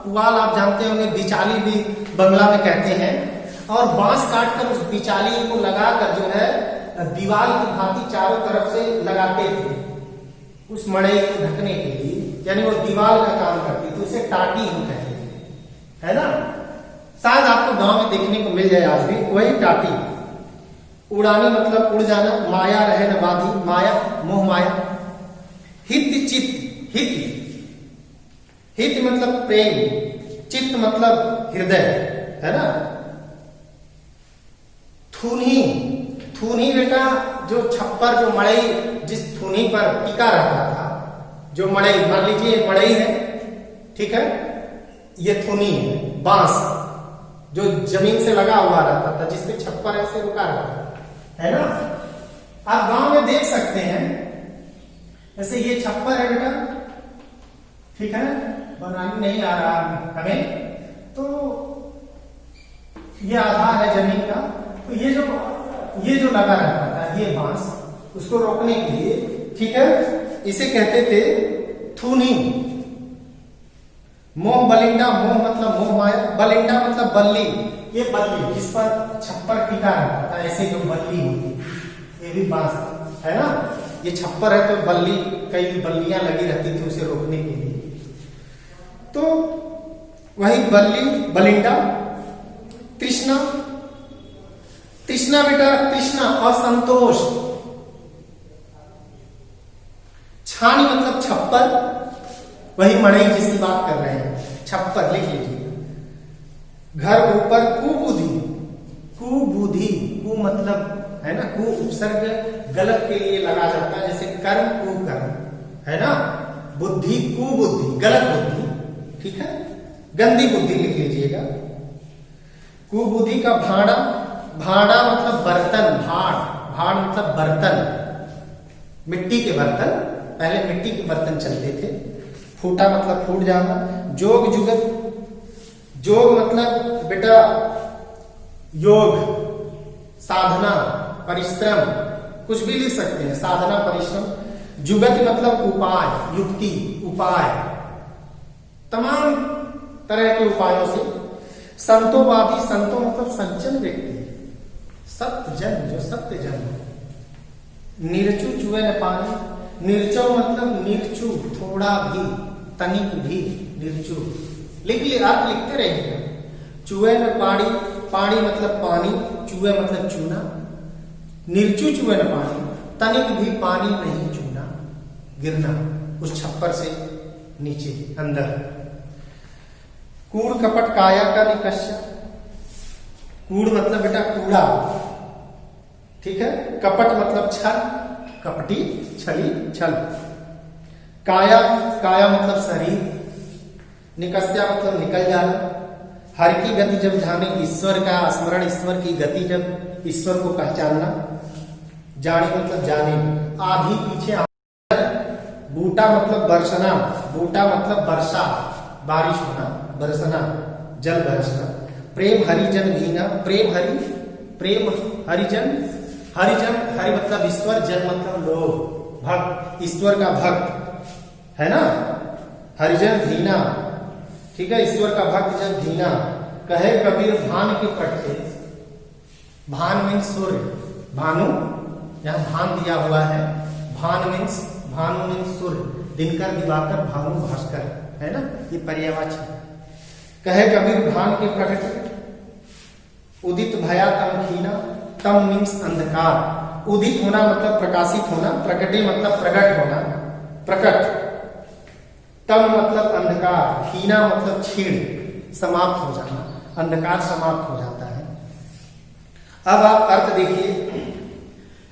Speaker 1: पुआल आप जानते होंगे, बिचाली भी बंगला में कहते हैं, और बांस काटकर उस बिचाली को लगाकर जो है दीवार की भांति चारों तरफ से लगाते थे उस मड़ई को ढकने के लिए, यानी वो दीवार का काम करती थी। उसे टाटी हम कहते थे, है ना। शायद आपको गांव में देखने को मिल जाए आज भी वही टाटी। उड़ानी मतलब उड़ जाना, माया रहे न बाधी, माया मोह माया। हित चित, हित हित मतलब प्रेम, चित्त मतलब हृदय, है ना। थूनी, थूनी बेटा जो छप्पर, जो मड़ई, जिस थूनी पर टिका रहता था, जो मड़ई, मान लीजिए मड़ई है, ठीक है, ये थूनी है, बांस जो जमीन से लगा हुआ रहता था, जिसपे छप्पर ऐसे रुका रहता है ना। आप गांव में देख सकते हैं, ऐसे ये छप्पर है बेटा, ठीक है, बनाने नहीं आ रहा हमें, तो ये आधार है जमीन का, तो ये जो लगा रहता था, ये बांस, उसको रोकने के लिए, ठीक है, इसे कहते थे थूनी। मोह बलिंडा, मोह मतलब मोह माया, बलिंडा मतलब बल्ली, ये बल्ली जिस पर छप्पर टिका रहता था, ऐसे जो बल्ली होती, ये भी बांस है ना। ये छप्पर है तो बल्ली, कई बल्लियां लगी रहती थी उसे रोकने के लिए, तो वही बल्ली, बलिंडा। तृष्णा, तृष्णा बेटा, तृष्णा असंतोष। छानी मतलब छप्पर, वही मड़ई जिसकी बात कर रहे हैं, छप्पर लिख लीजिए। घर ऊपर, कुबुद्धि, कुबुद्धि, कु मतलब है ना, कु उपसर्ग गलत के लिए लगा जाता है, जैसे कर्म कुकर्म, है ना। बुद्धि, कुबुद्धि, गलत बुद्धि, ठीक है, गंदी बुद्धि लिख लीजिएगा। कुबुद्धि का भाड़ा, भाड़ा मतलब बर्तन, भाड़, भाड़ मतलब बर्तन, मिट्टी के बर्तन, पहले मिट्टी के बर्तन चलते थे। फूटा मतलब फूट जाना। जोग जुगत, जोग मतलब बेटा योग, साधना, परिश्रम, कुछ भी लिख सकते हैं, साधना, परिश्रम। जुगत मतलब उपाय, युक्ति, उपाय, तमाम तरह के उपायों से। संतोवादी, संतो मतलब सज्जन व्यक्ति, सत्य जन, जो सत्य जन। निर्चु चुए न पानी, निर्चो मतलब निर्चु, थोड़ा भी, तनिक भी, निर्चु लिख लिया, आप लिखते रहिएगा। चुए न पानी, पानी मतलब पानी, चुए मतलब चूना। निर्चु चुए न पानी, तनिक भी पानी नहीं चूना, गिरना उस छप्पर से नीचे अंदर। कूड़ कपट काया का निकष्य, कूड़ मतलब बेटा कूड़ा, ठीक है, कपट मतलब छल, कपटी, छली, छल। काया, काया मतलब शरीर, निकस्या मतलब निकल जाना। हर की गति जब जाने, ईश्वर का स्मरण, ईश्वर की गति जब, ईश्वर को पहचानना। जाने मतलब जाने, आधी पीछे। बूटा मतलब बरसना, बूटा मतलब वर्षा, बारिश होना, बरसना, जल बरसना। प्रेम हरिजन भीना, प्रेम हरि, प्रेम हरिजन, हरिजन, हरि मतलब ईश्वर, जन मतलब लोग, भक्त, ईश्वर का भक्त, है ना। हरिजन भीना, ठीक है, ईश्वर का भक्त जन भीना। कहे कबीर भान के पट्टे, भान मीन्स सूर्य, भानु, यहां भान दिया हुआ है, भान मीन्स, भानु मीन्स सूर्य, दिनकर, दिवाकर, भानु, भास्कर, है ना, ये पर्यायवाची। कहे कबीर भान के प्रकट, उदित भया तम खीना, तम मीन्स अंधकार, उदित होना मतलब प्रकाशित होना, प्रकटे मतलब प्रकट होना, प्रकट। तम मतलब अंधकार, खीना मतलब क्षीण, समाप्त हो जाना, अंधकार समाप्त हो जाता है। अब आप अर्थ देखिए,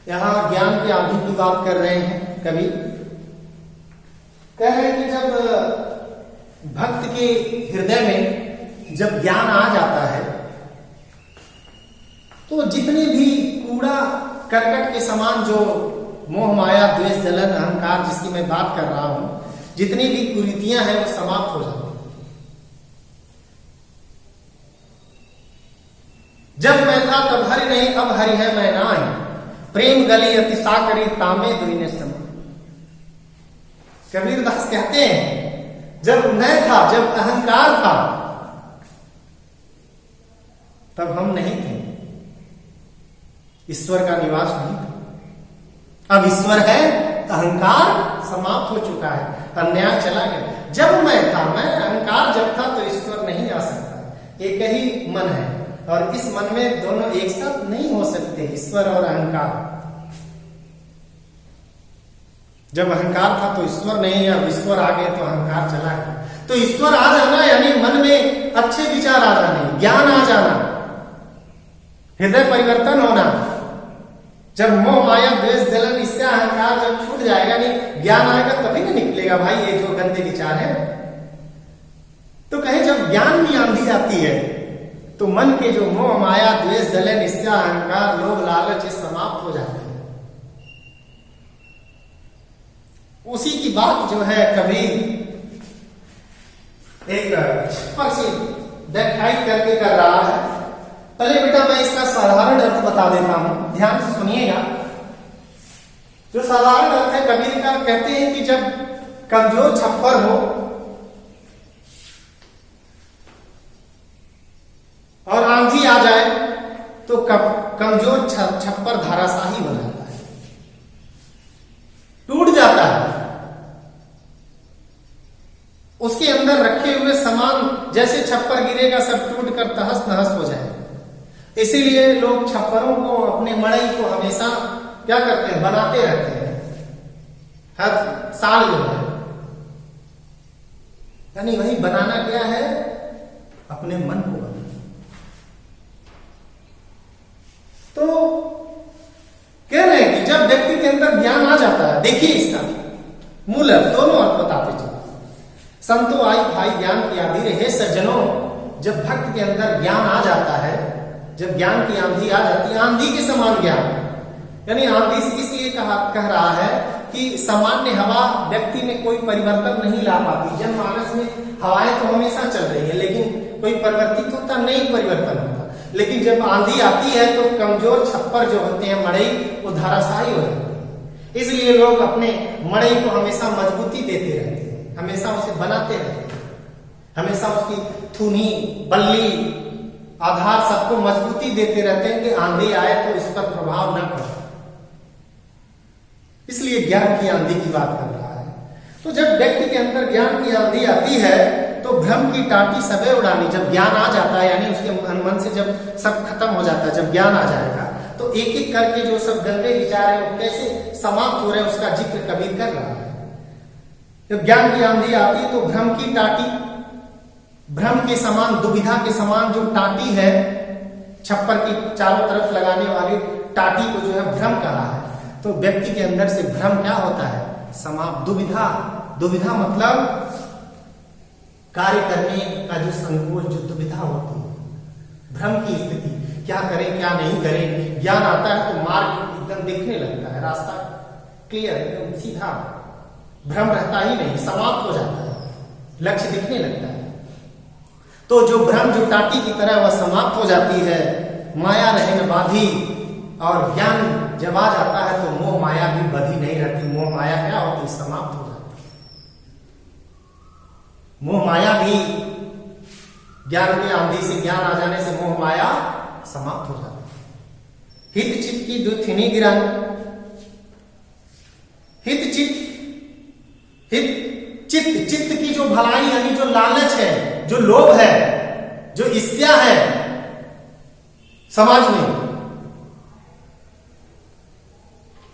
Speaker 1: यहां ज्ञान के आदि की बात कर रहे हैं कवि, कह रहे हैं कि जब भक्त के हृदय में जब ज्ञान आ जाता है, तो जितने भी कूड़ा करकट के समान जो मोह माया द्वेष जलन अहंकार जिसकी मैं बात कर रहा हूं, जितनी भी कुरीतियां हैं वो समाप्त हो जाती हैं। जब मैं था तब हरि नहीं, अब हरि है मैं नाहीं, प्रेम गली अति साकरी तामे दुईने समा। कबीर दास कहते हैं, जब मैं था, जब अहंकार था, तब हम नहीं थे, ईश्वर का निवास नहीं था। अब ईश्वर है, अहंकार समाप्त हो चुका है, अन्याय चला गया। जब मैं था, मैं अहंकार जब था, तो ईश्वर नहीं आ सकता। एक ही मन है, और इस मन में दोनों एक साथ नहीं हो सकते, ईश्वर और अहंकार। जब अहंकार था तो ईश्वर नहीं, अब ईश्वर आ गए तो अहंकार चला गया। तो ईश्वर आ जाना यानी मन में अच्छे विचार आ जाने, ज्ञान आ जाना, हृदय परिवर्तन होना। जब मोह माया द्वेष जलन इससे अहंकार जब छूट जाएगा, नहीं ज्ञान आएगा तभी ना निकलेगा भाई ये जो गंदे विचार है। तो कहे जब ज्ञान की आंधी आती है तो मन के जो मोह माया द्वेष जलन इससे अहंकार लोभ लालच समाप्त हो जाते हैं। उसी की बात जो है कभी एक छप्पर से व्याख्यायित करके कर रहा है। पहले बेटा मैं इसका साधारण अर्थ बता देता हूं, ध्यान से सुनिएगा। जो साधारण अर्थ है कबीर का, कहते हैं कि जब कमजोर छप्पर हो और आंधी आ जाए तो कमजोर छप्पर धाराशाही हो जाता है, टूट जाता है। उसके अंदर रखे हुए सामान जैसे छप्पर गिरेगा सब टूट कर तहस नहस हो जाए। इसीलिए लोग छप्परों को, अपने मड़ई को हमेशा क्या करते हैं, बनाते रहते हैं हर साल जो है। यानी वही बनाना क्या है, अपने मन को बनाना। तो कह रहे हैं कि जब व्यक्ति के अंदर ज्ञान आ जाता है, देखिए इसका मूल अर्थ, दोनों अर्थ बताते चलो। संतो आई भाई ज्ञान की आंधी रहे सज्जनों, जब भक्त के अंदर ज्ञान आ जाता है, जब ज्ञान की आंधी आ जाती है, आंधी के समान ज्ञान, यानी आंधी इसलिए कह रहा है कि सामान्य हवा व्यक्ति में कोई परिवर्तन नहीं ला पाती। जनमानस में हवाएं तो हमेशा चल रही है लेकिन कोई परिवर्तित होता नहीं, परिवर्तन होता। लेकिन जब आंधी आती है तो कमजोर छप्पर जो होते हैं मड़ई, वो धाराशाही हो जाते हैं। इसलिए लोग अपने मड़ई को हमेशा मजबूती देते रहते हैं, हमेशा उसे बनाते रहते हैं, हमेशा उसकी थूनी बल्ली आधार सबको मजबूती देते रहते हैं कि आंधी आए तो इस पर प्रभाव न पड़े। इसलिए ज्ञान की आंधी की बात कर रहा है। तो जब व्यक्ति के अंदर ज्ञान की आंधी आती है तो भ्रम की टाटी सबे उड़ानी। जब ज्ञान आ जाता है यानी उसके मन से जब सब खत्म हो जाता है, जब ज्ञान आ जाएगा तो एक एक करके जो सब गंदे विचार है वो कैसे समाप्त हो रहे हैं उसका जिक्र कबीर कर रहा है। जब ज्ञान की आंधी आती है तो भ्रम की टाटी, भ्रम के समान, दुविधा के समान जो टाटी है, छप्पर की चारों तरफ लगाने वाली टाटी को जो है भ्रम कहा है। तो व्यक्ति के अंदर से भ्रम क्या होता है, समाप्त। दुविधा, दुविधा मतलब कार्य करने का जो संकोच, जो दुविधा होती है, भ्रम की स्थिति, क्या करें क्या नहीं करें। ज्ञान आता है तो मार्ग एकदम दिखने लगता है, रास्ता क्लियर, एकदम सीधा, भ्रम रहता ही नहीं, समाप्त हो जाता है, लक्ष्य दिखने लगता है। तो जो भ्रम जो टाटी की तरह वह समाप्त हो जाती है, माया रहे न बाधी, और ज्ञान जब आ जाता है तो मोह माया भी बधी नहीं रहती। मोह माया क्या होती, समाप्त हो जाती है। मोह माया भी ज्ञान की आंधी से, ज्ञान आ जाने से मोह माया समाप्त हो जाती है। हित चित्त की जो थिनी गिरान, हित चित्त, हित चित्त, चित्त की जो भलाई यानी जो लालच है, जो लोभ है, जो ईर्ष्या है समाज में,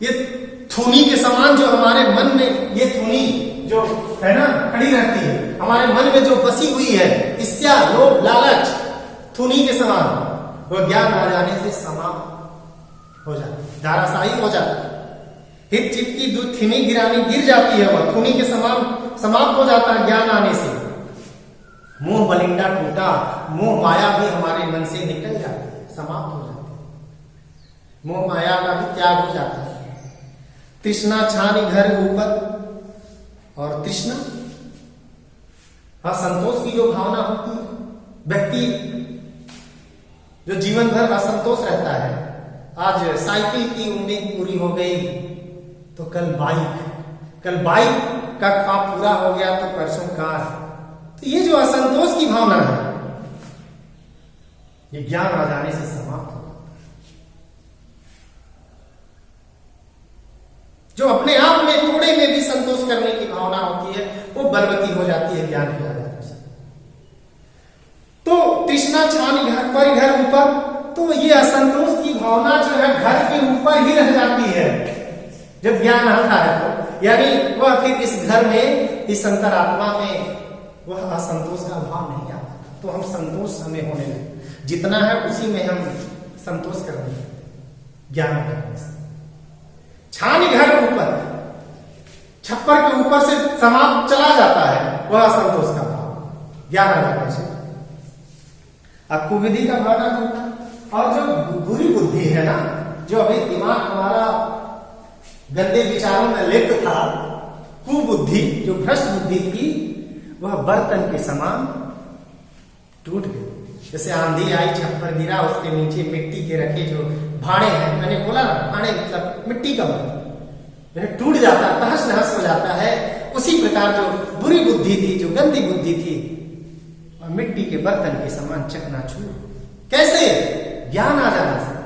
Speaker 1: ये थूनी के समान जो हमारे मन में, ये थूनी जो है ना खड़ी रहती है हमारे मन में, जो बसी हुई है ईर्ष्या लोभ लालच, थूनी के समान, वो ज्ञान आ जाने से समाप्त हो जाती है, धाराशाही हो जाती है। हित चित्त की जो थिनी गिरानी गिर जाती है, वह थूनी के समान समाप्त हो जाता है ज्ञान आने से। मोह बलिंडा टूटा, मोह माया भी हमारे मन से निकल जाती है, समाप्त हो जाती है, मोह माया का भी त्याग हो जाता है। तृष्णा छानी घर ऊपर, और तृष्णा असंतोष की जो भावना होती है, व्यक्ति जो जीवन भर असंतोष रहता है, आज साइकिल की उम्मीद पूरी हो गई तो कल बाइक का ख्वाब पूरा हो गया तो परसों कार। तो ये जो असंतोष की भावना है, ये ज्ञान आ जाने से समाप्त हो जाता है। जो अपने आप में थोड़े में भी संतोष करने की भावना होती है, वो बलवती हो जाती है ज्ञान के आ जाने से। तो तृष्णा छानी घर पर, घर ऊपर, तो ये असंतोष की भावना जो है घर के ऊपर ही रह जाती है जब ज्ञान आता है तो, यानी वह फिर इस घर में, इस अंतरात्मा में वह असंतोष का भाव नहीं आता। तो हम संतोष हमें होने लगे, जितना है उसी में हम संतोष कर रहे हैं ज्ञान करने से। छानी घर ऊपर, छप्पर के ऊपर से समाप्त चला जाता है वह असंतोष का भाव ज्ञान आ जाने से। अब कुविधि का भावना होता है, और जो बुरी बुद्धि है ना, जो अभी दिमाग हमारा गंदे विचारों में लिप्त था, कुबुद्धि जो भ्रष्ट बुद्धि थी, वह बर्तन के समान टूट गई। जैसे आंधी आई, छप्पर गिरा, उसके नीचे मिट्टी के रखे जो भाड़े हैं, मैंने बोला ना भाड़े मतलब मिट्टी का बर्तन, टूट जाता, तहस नहस हो जाता है। उसी प्रकार जो बुरी बुद्धि थी, जो गंदी बुद्धि थी, वह मिट्टी के बर्तन के समान चकनाचूर। कैसे? ज्ञान आ जाने से।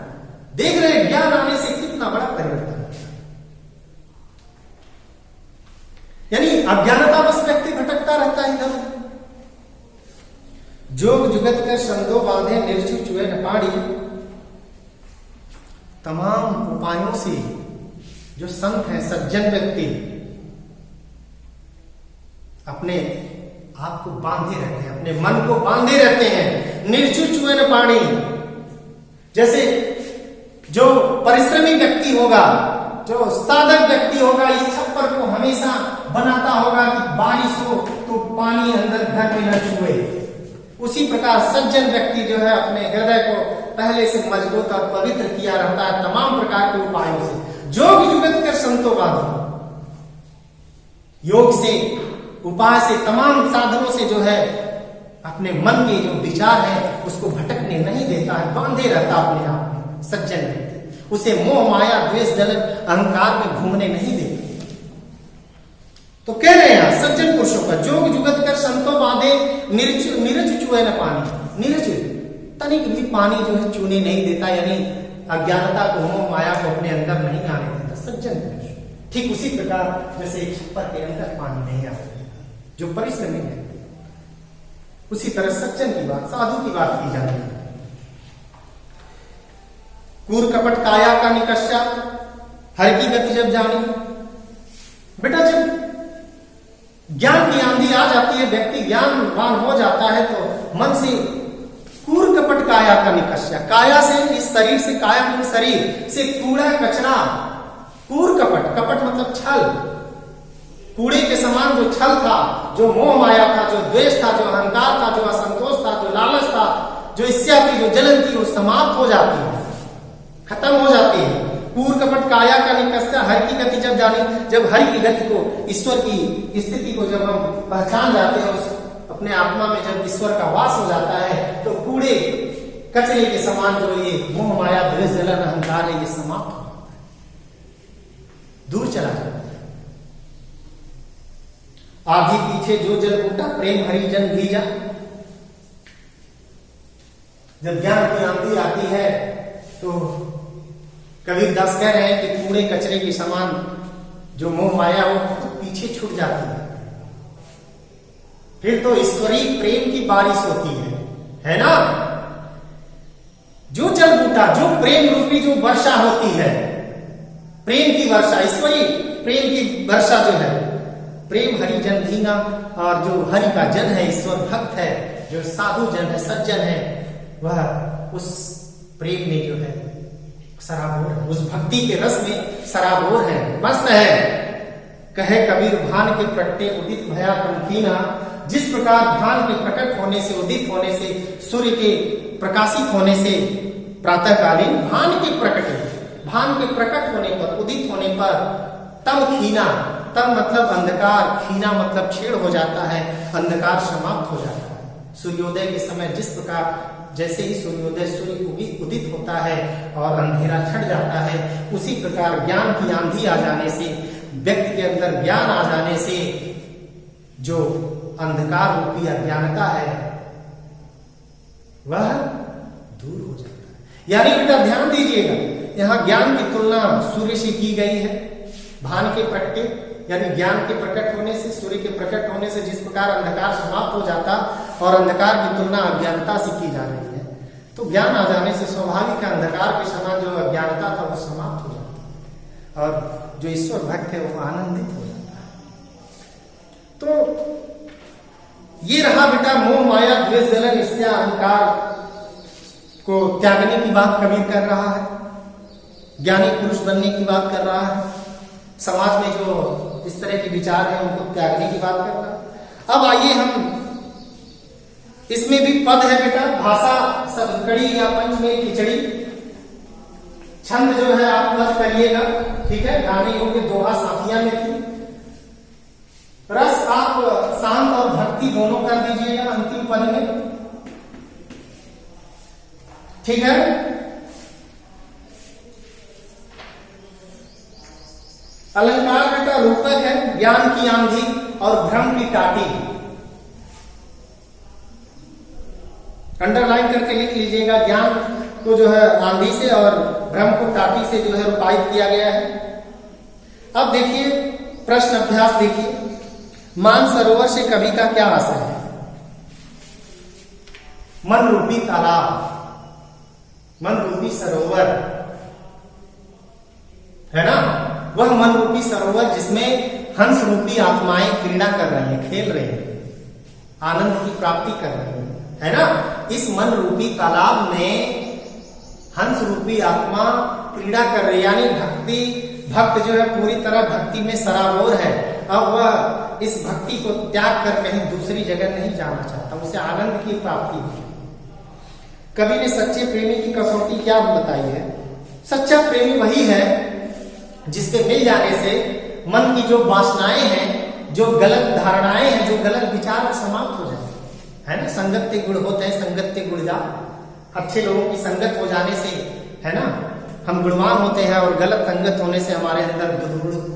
Speaker 1: देख रहे ज्ञान आने से कितना बड़ा परिवर्तन, यानी अज्ञानतावश व्यक्ति भटकता रहता है इधर। जोग जुगत कर संदो बांधे निर्चु चुए न पाड़ी। तमाम उपायों से जो संत है, सज्जन व्यक्ति, अपने आप को बांधे रहते हैं, अपने मन को बांधे रहते हैं। निर्चु चुए न पाड़ी, जैसे जो परिश्रमी व्यक्ति होगा, जो साधक व्यक्ति होगा, इस छप्पर को हमेशा बनाता होगा कि बारिश हो तो पानी अंदर घर में न छुए। उसी प्रकार सज्जन व्यक्ति जो है अपने हृदय को पहले से मजबूत और पवित्र किया रहता है तमाम प्रकार के उपायों से। जोग जुगत कर संतो बांधो, योग से, उपाय से, तमाम साधनों से जो है अपने मन के जो विचार है उसको भटकने नहीं देता है, बांधे रहता अपने आप में। सज्जन व्यक्ति उसे मोह माया द्वेष जलन अहंकार में घूमने नहीं देते। तो कह रहे हैं सज्जन पुरुषों का जोग जुगत कर संतो बांधे नीरज चुए न पानी। नीरज तनिक भी पानी जो है चूने नहीं देता, यानी अज्ञानता को, मोह माया को अपने अंदर नहीं आने देता सज्जन पुरुष। ठीक उसी प्रकार जैसे एक छप्पर के अंदर पानी नहीं आने देता जो परिश्रमी व्यक्ति, उसी तरह सज्जन की बात, साधु की बात की जा रही है। कूर कपट काया का निकष्या हर की गति जब जानी। बेटा जब ज्ञान की आंधी आ जाती है, व्यक्ति ज्ञानवान हो जाता है, तो मन से कूर कपट काया का निकष्या, काया से, इस शरीर से, काया मतलब शरीर से कूड़ा कचरा, कूर कपट, कपट मतलब छल, कूड़े के समान जो छल था, जो मोह माया था, जो द्वेष था, जो अहंकार था, जो असंतोष था, जो लालच था, जो इच्छा थी, जो जलन थी, वो समाप्त हो जाती है, खत्म हो जाती है। कूर कपट काया का निकष्या हरि की गति जब जानी। जब हरि की गति को, ईश्वर की स्थिति को जब हम पहचान जाते हैं, उस अपने आत्मा में जब ईश्वर का वास हो जाता है, तो कूड़े कचरे के समान जो ये मोह माया द्वेष जलन अहंकार है, ये समाप्त हो जाता है, दूर चला जाता है। आगे पीछे जो जल उठा प्रेम हरि जन भीजा। जब ज्ञान की आंधी आती है तो कबीर दास कह रहे हैं कि कूड़े कचरे के समान जो मोह माया वो खुद पीछे छूट जाती है, फिर तो ईश्वरीय प्रेम की बारिश होती है ना। जो जल बूटा, जो प्रेम रूपी जो वर्षा होती है, प्रेम की वर्षा, ईश्वरीय प्रेम की वर्षा जो है, प्रेम हरि जन भीना, और जो हरि का जन है, ईश्वर भक्त है, जो साधु जन है, सज्जन है, वह उस प्रेम में जो है सराबोर है, उस भक्ति के रस में सराबोर है, मस्त है। कहे कबीर भान के प्रगटे उदित भया पंखीना। जिस प्रकार भान के प्रकट होने से, उदित होने से, सूर्य के प्रकाशित होने से, प्रातःकालीन भान के प्रकट होने पर, उदित होने पर, तम खीना, तम मतलब अंधकार, खीना मतलब छेड़ हो जाता है, अंधकार समाप्त हो जाता है। सूर्योदय के समय जिस प्रकार, जैसे ही सूर्योदय, सूर्य उदित होता है और अंधेरा छट जाता है, उसी प्रकार ज्ञान की आंधी आ जाने से, व्यक्ति के अंदर ज्ञान आ जाने से जो अंधकार रूपी अज्ञानता है वह दूर हो जाता है। यानी बेटा ध्यान दीजिएगा, यहाँ ज्ञान की तुलना सूर्य से की गई है। भान के प्रगटे यानी ज्ञान के प्रकट होने से, सूर्य के प्रकट होने से जिस प्रकार अंधकार समाप्त हो जाता, और अंधकार की तुलना अज्ञानता से की जा रही है। तो ज्ञान आ जाने से स्वाभाविक अंधकार के समान जो अज्ञानता था वो समाप्त हो जाती है, और जो ईश्वर भक्त है वो आनंदित हो जाता है। तो ये रहा बेटा मोह माया द्वेष जलन ईर्ष्या अहंकार को त्यागने की बात कबीर कर रहा है, ज्ञानी पुरुष बनने की बात कर रहा है, समाज में जो इस तरह के विचार हैं उनको त्यागने की बात कर रहा है। अब आइए हम इसमें भी पद है बेटा, भाषा सदकड़ी या पंच में खिचड़ी, छंद जो है आप पद करिएगा, ठीक है, गाने योग्य दोहा साथियां में थी, रस आप शांत और भक्ति दोनों कर दीजिएगा अंतिम पद में, ठीक है। अलंकार बेटा रूपक है, ज्ञान की आंधी और भ्रम की टाटी, अंडरलाइन करके लिख लीजिएगा, ज्ञान को जो है आंधी से और भ्रम को टाटी से जो है रूपायित किया गया है। अब देखिए प्रश्न अभ्यास देखिए, मानसरोवर से कवि का क्या आशय है? मन रूपी तालाब, मन रूपी सरोवर है ना, वह मन रूपी सरोवर जिसमें हंस रूपी आत्माएं क्रीड़ा कर रही हैं, खेल रही हैं, आनंद की प्राप्ति कर रही हैं, है ना। इस मन रूपी तालाब में हंस रूपी आत्मा क्रीड़ा कर रही है, यानी भक्त जो है पूरी तरह भक्ति में सराबोर है। अब वह इस भक्ति को त्याग कर कहीं दूसरी जगह नहीं जाना चाहता, उसे आनंद की प्राप्ति है। कवि ने सच्चे प्रेमी की कसौटी क्या बताई है? सच्चा प्रेमी वही है जिसके मिल जाने से मन की जो वासनाएं हैं, जो गलत धारणाएं हैं, जो गलत विचार समाप्त हो जाए, है ना। संगत ते गुण होते हैं, संगत ते गुण जा, अच्छे लोगों की संगत हो जाने से, है ना, हम गुणवान होते हैं और गलत संगत होने से हमारे अंदर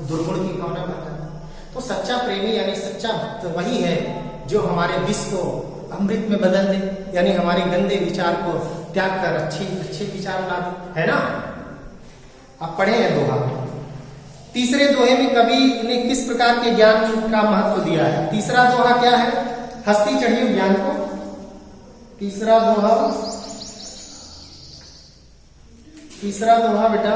Speaker 1: दुर्गुण की भावना बढ़ जाती है। तो सच्चा प्रेमी यानी सच्चा भक्त वही है जो हमारे विष को अमृत में बदल दे, यानी हमारे गंदे विचार को त्याग कर अच्छे विचार ला दे, है ना। आप पढ़े हैं दोहा, तीसरे दोहे में कवि ने किस प्रकार के ज्ञान का महत्व दिया है? तीसरा दोहा क्या है? हस्ती चढ़िए ज्ञान को, तीसरा दोहा बेटा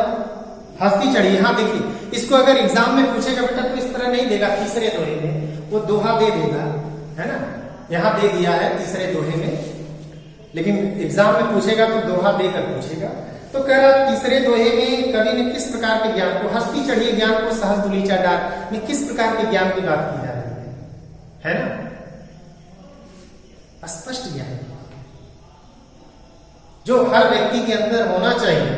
Speaker 1: हस्ती चढ़िए। हाँ देखिए, इसको अगर एग्जाम में पूछेगा बेटा तो इस तरह नहीं देगा, तीसरे दोहे में वो दोहा दे देगा, है ना, यहां दे दिया है तीसरे दोहे में, लेकिन एग्जाम में पूछेगा तो दोहा देकर पूछेगा। तो कह रहा तीसरे दोहे में कवि ने किस प्रकार के ज्ञान को, हस्ती चढ़िए ज्ञान को सहज दुलीचा डाल में किस प्रकार के ज्ञान की बात की जा रही है ना, स्पष्ट ज्ञान जो हर व्यक्ति के अंदर होना चाहिए।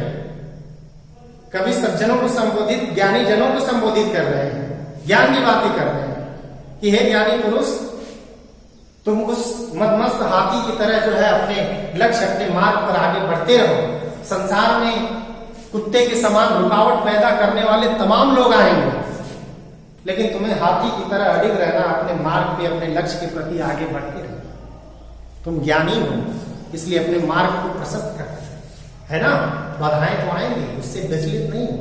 Speaker 1: कवि सज्जनों को संबोधित, ज्ञानी जनों को संबोधित कर रहे हैं, ज्ञान की बातें कर रहे हैं कि हे ज्ञानी पुरुष, तुम उस मदमस्त हाथी की तरह जो है अपने लक्ष्य, अपने मार्ग पर आगे बढ़ते रहो। संसार में कुत्ते के समान रुकावट पैदा करने वाले तमाम लोग आएंगे, लेकिन तुम्हें हाथी की तरह अडिग रहना, अपने मार्ग पे, अपने लक्ष्य के प्रति आगे बढ़ते रहो। तुम ज्ञानी हो, इसलिए अपने मार्ग को प्रशस्त कर, है ना। बाधाएं तो आएंगी, उससे विचलित नहीं हो।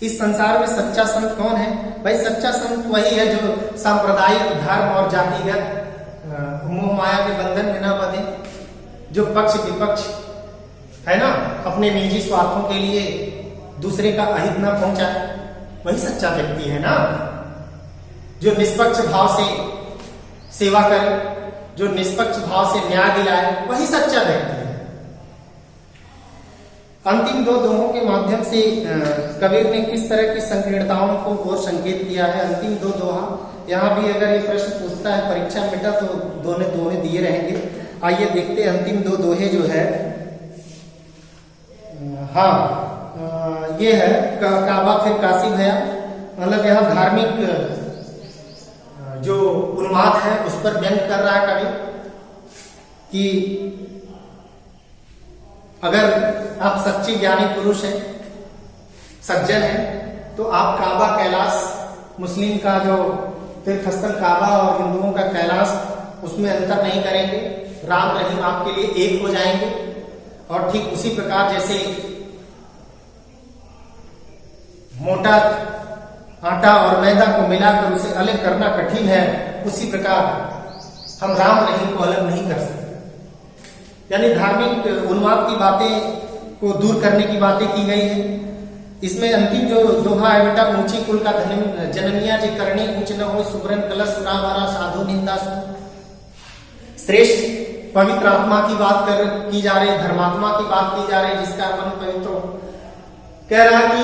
Speaker 1: इस संसार में सच्चा संत कौन है? भाई सच्चा संत वही है जो सांप्रदायिक, धर्म और जातिगत मोह माया के बंधन में न बंधे, जो पक्ष विपक्ष, है ना, अपने निजी स्वार्थों के लिए दूसरे का अहित न पहुंचाए, वही सच्चा व्यक्ति है ना। जो निष्पक्ष भाव से सेवा करे, जो निष्पक्ष भाव से न्याय दिलाए, वही सच्चा व्यक्ति है। अंतिम दो दोहों के माध्यम से कबीर ने किस तरह की संकीर्णताओं को और संकेत किया है? अंतिम दो दोहा, यहाँ भी अगर ये प्रश्न पूछता है परीक्षा में बेटा तो दोहे दिए रहेंगे। आइए देखते हैं अंतिम दो दोहे जो है। हाँ, ये है काबा फिर काशी भया, मतलब यहाँ धार्मिक जो उन्माद है उस पर व्यंग कर रहा है कवि कि अगर आप सच्चे ज्ञानी पुरुष हैं, सज्जन हैं, तो आप काबा, कैलाश, मुस्लिम का जो तीर्थस्थल काबा और हिंदुओं का कैलाश, उसमें अंतर नहीं करेंगे। राम रहीम आपके लिए एक हो जाएंगे। और ठीक उसी प्रकार जैसे मोटा आटा और मैदा को मिलाकर उसे अलग करना कठिन है, उसी प्रकार हम राम रहीम को अलग नहीं कर सकते। यानी धार्मिक उन्माद की बातें को दूर करने की बातें की गई है। इसमें अंतिम जो दोहा है बेटा, ऊंची कुल का जनमिया जी करनी, ऊंच न हो सुब्रन कलश सुरा भरा साधु निंदा। श्रेष्ठ पवित्र आत्मा की बात की जा रही है, धर्मात्मा की बात की जा रही है, जिसका मन पवित्र हो। कह रहा है कि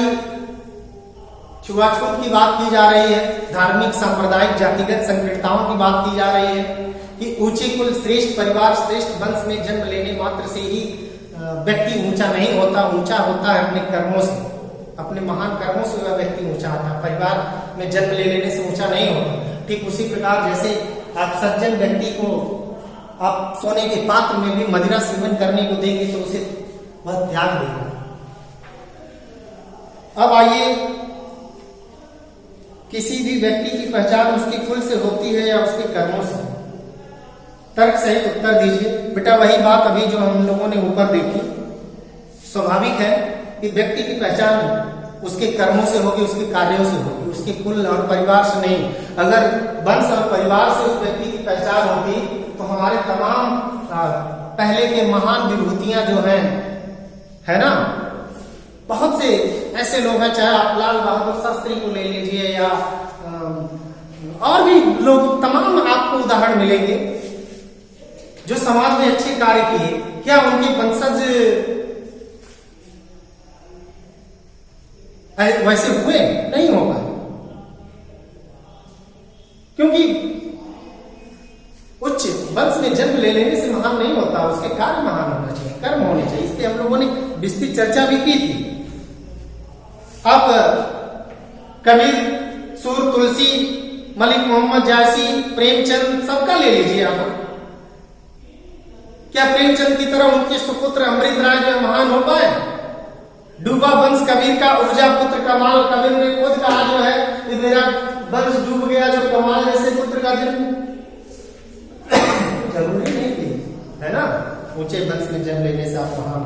Speaker 1: छुआछूत की बात की जा रही है, धार्मिक सांप्रदायिक जातिगत संकीर्णताओं की बात की जा रही है कि ऊंचे कुल श्रेष्ठ परिवार श्रेष्ठ वंश में जन्म लेने मात्र से ही व्यक्ति ऊंचा नहीं होता, ऊंचा होता है अपने कर्मों से, अपने महान कर्मों से वह व्यक्ति ऊंचा होता है, परिवार में जन्म ले लेने से ऊंचा नहीं होता। ठीक उसी प्रकार जैसे आप सज्जन व्यक्ति को आप सोने के पात्र में भी मदिरा सेवन करने को देंगे तो उसे वह त्याग देगा। अब आइए, किसी भी व्यक्ति की पहचान उसकी कुल से होती है या उसके कर्मों से? तर्क सहित उत्तर दीजिए। बेटा वही बात अभी जो हम लोगों ने ऊपर देखी, स्वाभाविक है कि व्यक्ति की पहचान उसके कर्मों से होगी, उसके कार्यों से होगी, उसके कुल और परिवार से नहीं। अगर वंश और परिवार से उस व्यक्ति की पहचान होती तो हमारे तमाम पहले के महान विभूतियां जो हैं, है ना, बहुत से ऐसे लोग हैं, चाहे आप लाल बहादुर शास्त्री को ले लीजिए या और भी लोग, तमाम आपको उदाहरण मिलेंगे जो समाज में अच्छे कार्य किए। क्या उनके वंशज वैसे हुए? नहीं हो पाए, क्योंकि उच्च वंश में जन्म ले लेने से महान नहीं होता, उसके कार्य महान होना चाहिए, कर्म होने चाहिए। इसलिए हम लोगों ने विस्तृत चर्चा भी की थी। अब कबीर, सूर, तुलसी, मलिक मोहम्मद जायसी, प्रेमचंद, सबका ले लीजिए आप। क्या प्रेमचंद की तरह उनके सुपुत्र अमृत राय जो महान हो पाए? डूबा वंश कबीर का, ऊर्जा पुत्र कमाल, कबीर ने खुद कहा जो है कि मेरा वंश डूब गया जो कमाल जैसे पुत्र का जन्म। जरूरी नहीं थी, है ना, ऊंचे वंश में जन्म लेने से आप महान।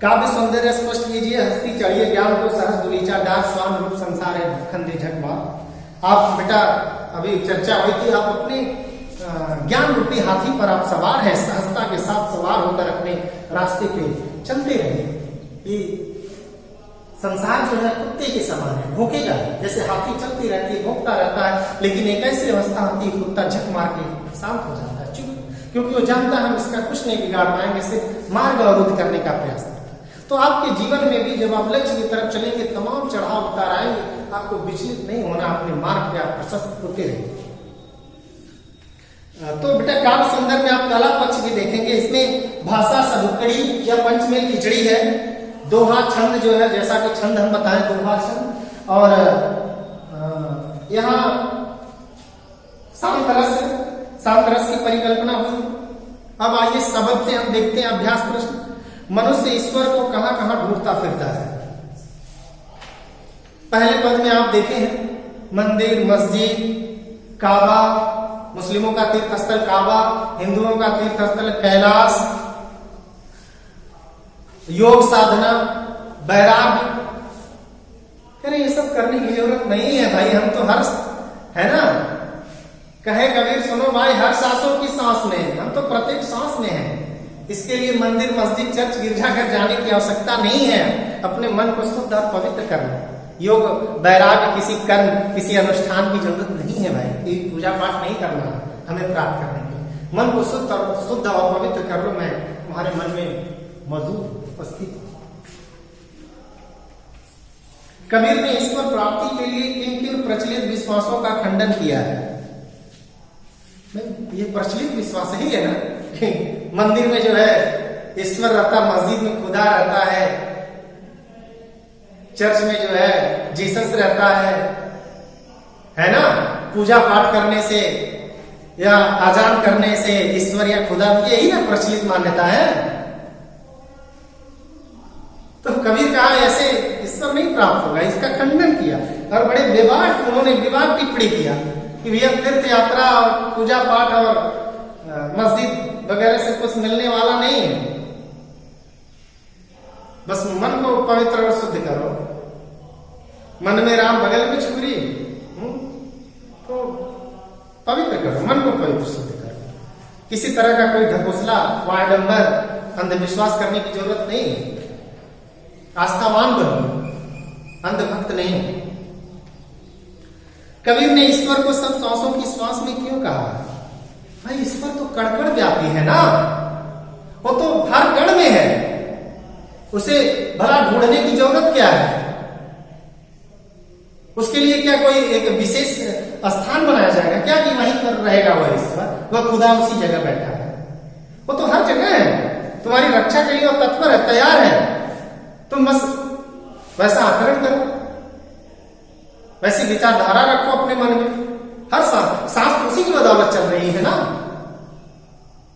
Speaker 1: काव्य सौंदर्य स्पष्ट कीजिए, हस्ती चढ़िए ज्ञान को सहज दुलीचा डाक, स्वान रूप संसार है खंडे झकमार। आप बेटा अभी चर्चा हुई थी, आप अपने ज्ञान रूपी हाथी पर आप सवार है, सहजता के साथ सवार होकर अपने रास्ते पे चलते रहिए। ये संसार जो है कुत्ते के समान है, भौंकेगा, जैसे हाथी चलती रहती है, भौंकता रहता है, लेकिन एक ऐसी अवस्था होती है कुत्ता झक मार के शांत हो जाता है, चुप, क्योंकि वो जानता है हम इसका कुछ नहीं बिगाड़ पाएंगे, सिर्फ मार्ग अवरुद्ध करने का प्रयास करता है। तो आपके जीवन में भी जब आप लक्ष्य की तरफ चलेंगे, तमाम चढ़ाव उतार आएंगे, आपको विचलित नहीं होना, अपने मार्ग पे आप प्रशस्त होते रहेंगे। तो बेटा काव्य सुंदर में आप कला पक्ष भी देखेंगे। इसमें भाषा सदुक्कड़ी या पंचमेल खिचड़ी है, दोहा छंद जो है, जैसा कि छंद हम बताएं, दोहा छंद, और यहाँ सामरस की परिकल्पना हुई। अब आइए शब्द से हम देखते हैं अभ्यास प्रश्न। मनुष्य ईश्वर को कहां कहां ढूंढता फिरता है? पहले पद में आप देखे हैं मंदिर, मस्जिद, काबा, मुस्लिमों का तीर्थ स्थल काबा, हिंदुओं का तीर्थ स्थल कैलाश, योग साधना, बैराग। अरे ये सब करने की जरूरत नहीं है भाई, हम तो हर, है ना, कहे कबीर सुनो भाई, हर सांसों की सांस में है, हम तो प्रत्येक सांस में है। इसके लिए मंदिर, मस्जिद, चर्च, गिरजाघर जाने की आवश्यकता नहीं है। अपने मन को शुद्ध और पवित्र करना, योग, बैराग, किसी कर्म, किसी अनुष्ठान की जरूरत नहीं है भाई, पूजा पाठ नहीं करना हमें प्राप्त करने के लिए। मन को शुद्ध और पवित्र कर लो, मैं तुम्हारे मन में मौजूद उपस्थित। कबीर ने ईश्वर प्राप्ति के लिए किन किन प्रचलित विश्वासों का खंडन किया है? ये प्रचलित विश्वास ही है ना, मंदिर में जो है ईश्वर रहता, मस्जिद में खुदा रहता है, चर्च में जो है जीसस रहता है ना, पूजा पाठ करने से या आजान करने से ईश्वर या खुदा, यही ना प्रचलित मान्यता है। तो कबीर कहा ऐसे ईश्वर नहीं प्राप्त होगा, इसका खंडन किया और बड़े विवाद, उन्होंने विवाद टिप्पणी किया कि भैया तीर्थ यात्रा और पूजा पाठ और मस्जिद वगैरह से कुछ मिलने वाला नहीं है, बस मन को पवित्र और शुद्ध करो। मन में राम बगल में छुरी, तो पवित्र करो, मन को पवित्र शुद्ध करो। किसी तरह का कोई ढकोसला, वायडंबर, अंधविश्वास करने की जरूरत नहीं है। आस्थावान बनो, अंधभक्त नहीं। कबीर ने ईश्वर को सब सांसों की श्वास में क्यों कहा? भाई ईश्वर तो कण कण व्यापी है ना, वो तो हर कण में है, उसे भला ढूंढने की जरूरत क्या है? उसके लिए क्या कोई एक विशेष स्थान बनाया जाएगा क्या कि वहीं पर रहेगा वह ईश्वर, वह खुदा उसी जगह बैठा है? वो तो हर जगह है, तुम्हारी रक्षा के लिए वो तत्पर है, तैयार है। तुम बस वैसा आचरण करो, वैसी विचारधारा रखो अपने मन में। हर सांस उसी की बदौलत चल रही है ना।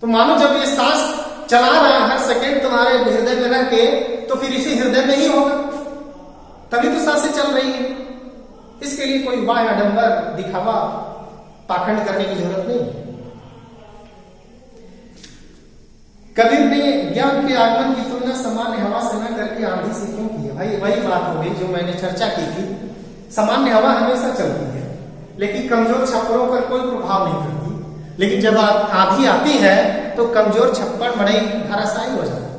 Speaker 1: तो मानो जब ये सांस चला रहा है हर सेकेंड तुम्हारे हृदय में रह के, तो फिर इसी हृदय में ही होगा, तभी तो सांसें चल रही है। इसके लिए कोई बाह्य आडंबर, दिखावा, पाखंड करने की जरूरत नहीं। कबीर ने ज्ञान के आगमन की तुलना सामान्य हवा से न करके आंधी से क्यों की है? भाई वही बात हो गई जो मैंने चर्चा की थी। सामान्य हवा हमेशा चलती है, लेकिन कमजोर छप्परों पर कोई प्रभाव नहीं करती। लेकिन जब आंधी आती है तो कमजोर छप्पर मड़ई धराशायी हो जाती है।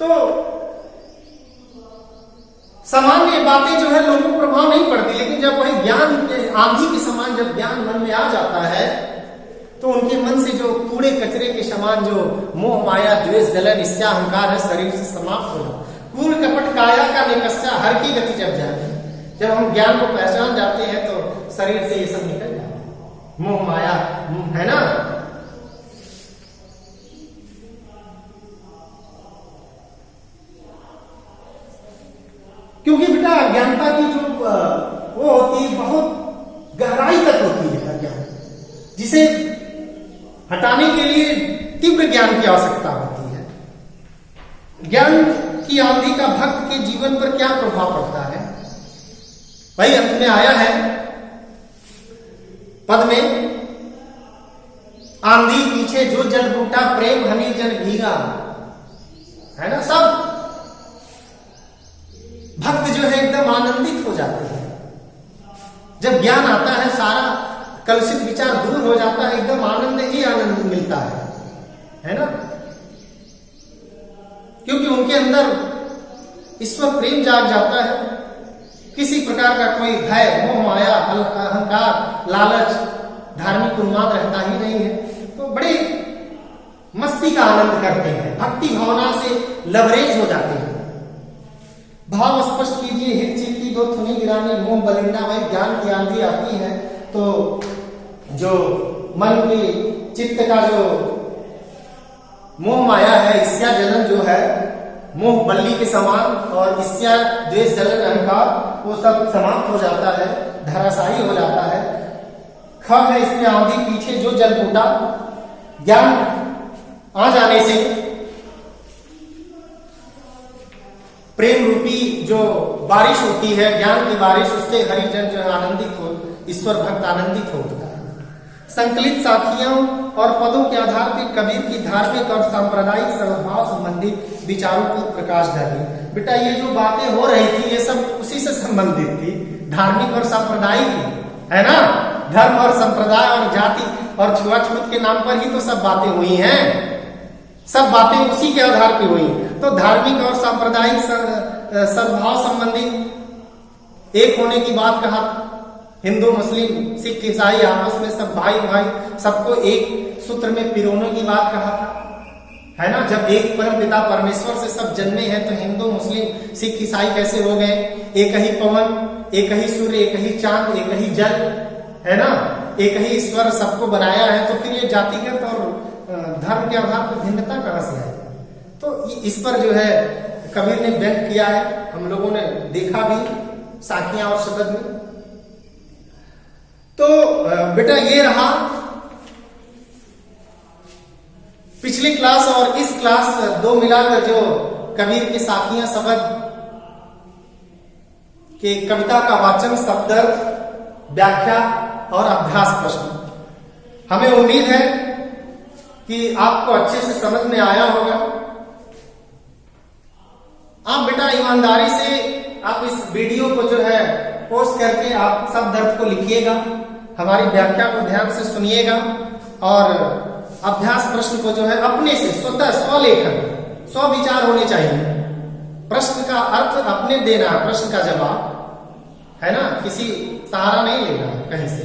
Speaker 1: तो सामान्य बातें जो है लोगों को प्रभाव नहीं पड़ती, लेकिन जब वही ज्ञान के आंधी के समान जब ज्ञान मन में आ जाता है तो उनके मन से जो कूड़े कचरे के समान जो मोह माया द्वेष जलन ईर्ष्या अहंकार है शरीर से समाप्त हो जाता। कूड़ कपट काया का निकस्या हर की गति जब जाती है, जब हम ज्ञान को पहचान जाते हैं तो शरीर से ये सब निकल जाता है, मोह माया है ना। क्योंकि बेटा अज्ञानता की जो वो होती है बहुत गहराई तक होती है अज्ञान, जिसे हटाने के लिए तीव्र ज्ञान की आवश्यकता होती है। ज्ञान की आंधी का भक्त के जीवन पर क्या प्रभाव पड़ता है? भाई अंत में आया है पद में, आंधी पीछे जो जल बूटा प्रेम हनी जन भीगा, है ना। सब भक्त जो है एकदम आनंदित हो जाते हैं जब ज्ञान आता है, सारा कलुषित विचार दूर हो जाता है, एकदम आनंद ही आनंद मिलता है ना। क्योंकि उनके अंदर ईश्वर प्रेम जाग जाता है, किसी प्रकार का कोई भय मोह माया अहंकार लालच धार्मिक उन्माद रहता ही नहीं है। तो बड़े मस्ती का आनंद करते हैं, भक्ति भावना से लवरेज हो जाते हैं। भाव स्पष्ट कीजिए हित चित्ती दो थुनी गिरानी मोह बलिंदा। भाई ज्ञान की आंधी आती है तो जो मन की चित्त का जो मोह माया है, ईर्ष्या जलन जो है मोह बल्ली के समान, और ईर्ष्या द्वेष जलन अहंकार वो सब समाप्त हो जाता है, धराशायी हो जाता है। ख है इसमें आंधी पीछे जो जल फूटा, ज्ञान आ जाने से प्रेम रूपी जो बारिश होती है, ज्ञान की बारिश, उससे हरिजन जो है आनंदित हो, ईश्वर भक्त आनंदित होता है। संकलित साखियों और पदों के आधार पर कबीर की धार्मिक और सांप्रदायिक सद्भाव संबंधी विचारों की प्रकाश डाली। बेटा ये जो बातें हो रही थी ये सब उसी से संबंधित थी, धार्मिक और सांप्रदायिक, है ना। धर्म और संप्रदाय और जाति और छुआछूत के नाम पर ही तो सब बातें हुई हैं, सब बातें उसी के आधार पर हुई। तो धार्मिक और सांप्रदायिक सद्भाव संबंधी एक होने की बात कहा, हिंदू मुस्लिम सिख ईसाई आपस में सब भाई भाई, सबको एक सूत्र में पिरोने की बात कहा था, है ना। जब एक परम पिता परमेश्वर से सब जन्मे हैं तो हिंदू मुस्लिम सिख ईसाई कैसे हो गए? एक ही पवन, एक ही सूर्य, एक ही चांद, एक ही जल, है ना, एक ही ईश्वर सबको बनाया है। तो फिर ये जातिगत और धर्म के आधार पर भिन्नता कहां से आई? तो इस पर जो है कबीर ने व्यक्त किया है, हम लोगों ने देखा भी साखियां और शब्द में। तो बेटा ये रहा पिछली क्लास और इस क्लास दो मिलाकर जो कबीर की साखियां शब्द के कविता का वाचन, शब्द, व्याख्या और अभ्यास प्रश्न। हमें उम्मीद है कि आपको अच्छे से समझ में आया होगा। आप बेटा ईमानदारी से आप इस वीडियो को जो है पोस्ट करके आप शब्द अर्थ को लिखिएगा, हमारी व्याख्या को ध्यान से सुनिएगा और अभ्यास प्रश्न को जो है अपने से स्वतः स्वलेखन, स्व विचार होने चाहिए। प्रश्न का अर्थ अपने देना, प्रश्न का जवाब, है ना, किसी सहारा नहीं लेना कहीं से,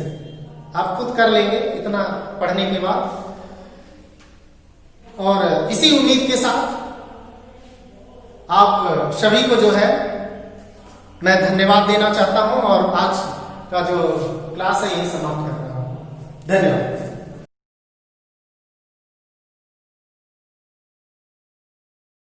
Speaker 1: आप खुद कर लेंगे इतना पढ़ने के बाद। और इसी उम्मीद के साथ आप सभी को जो है मैं धन्यवाद देना चाहता हूं और आज का जो क्लास है यही समाप्त कर रहा हूं। धन्यवाद।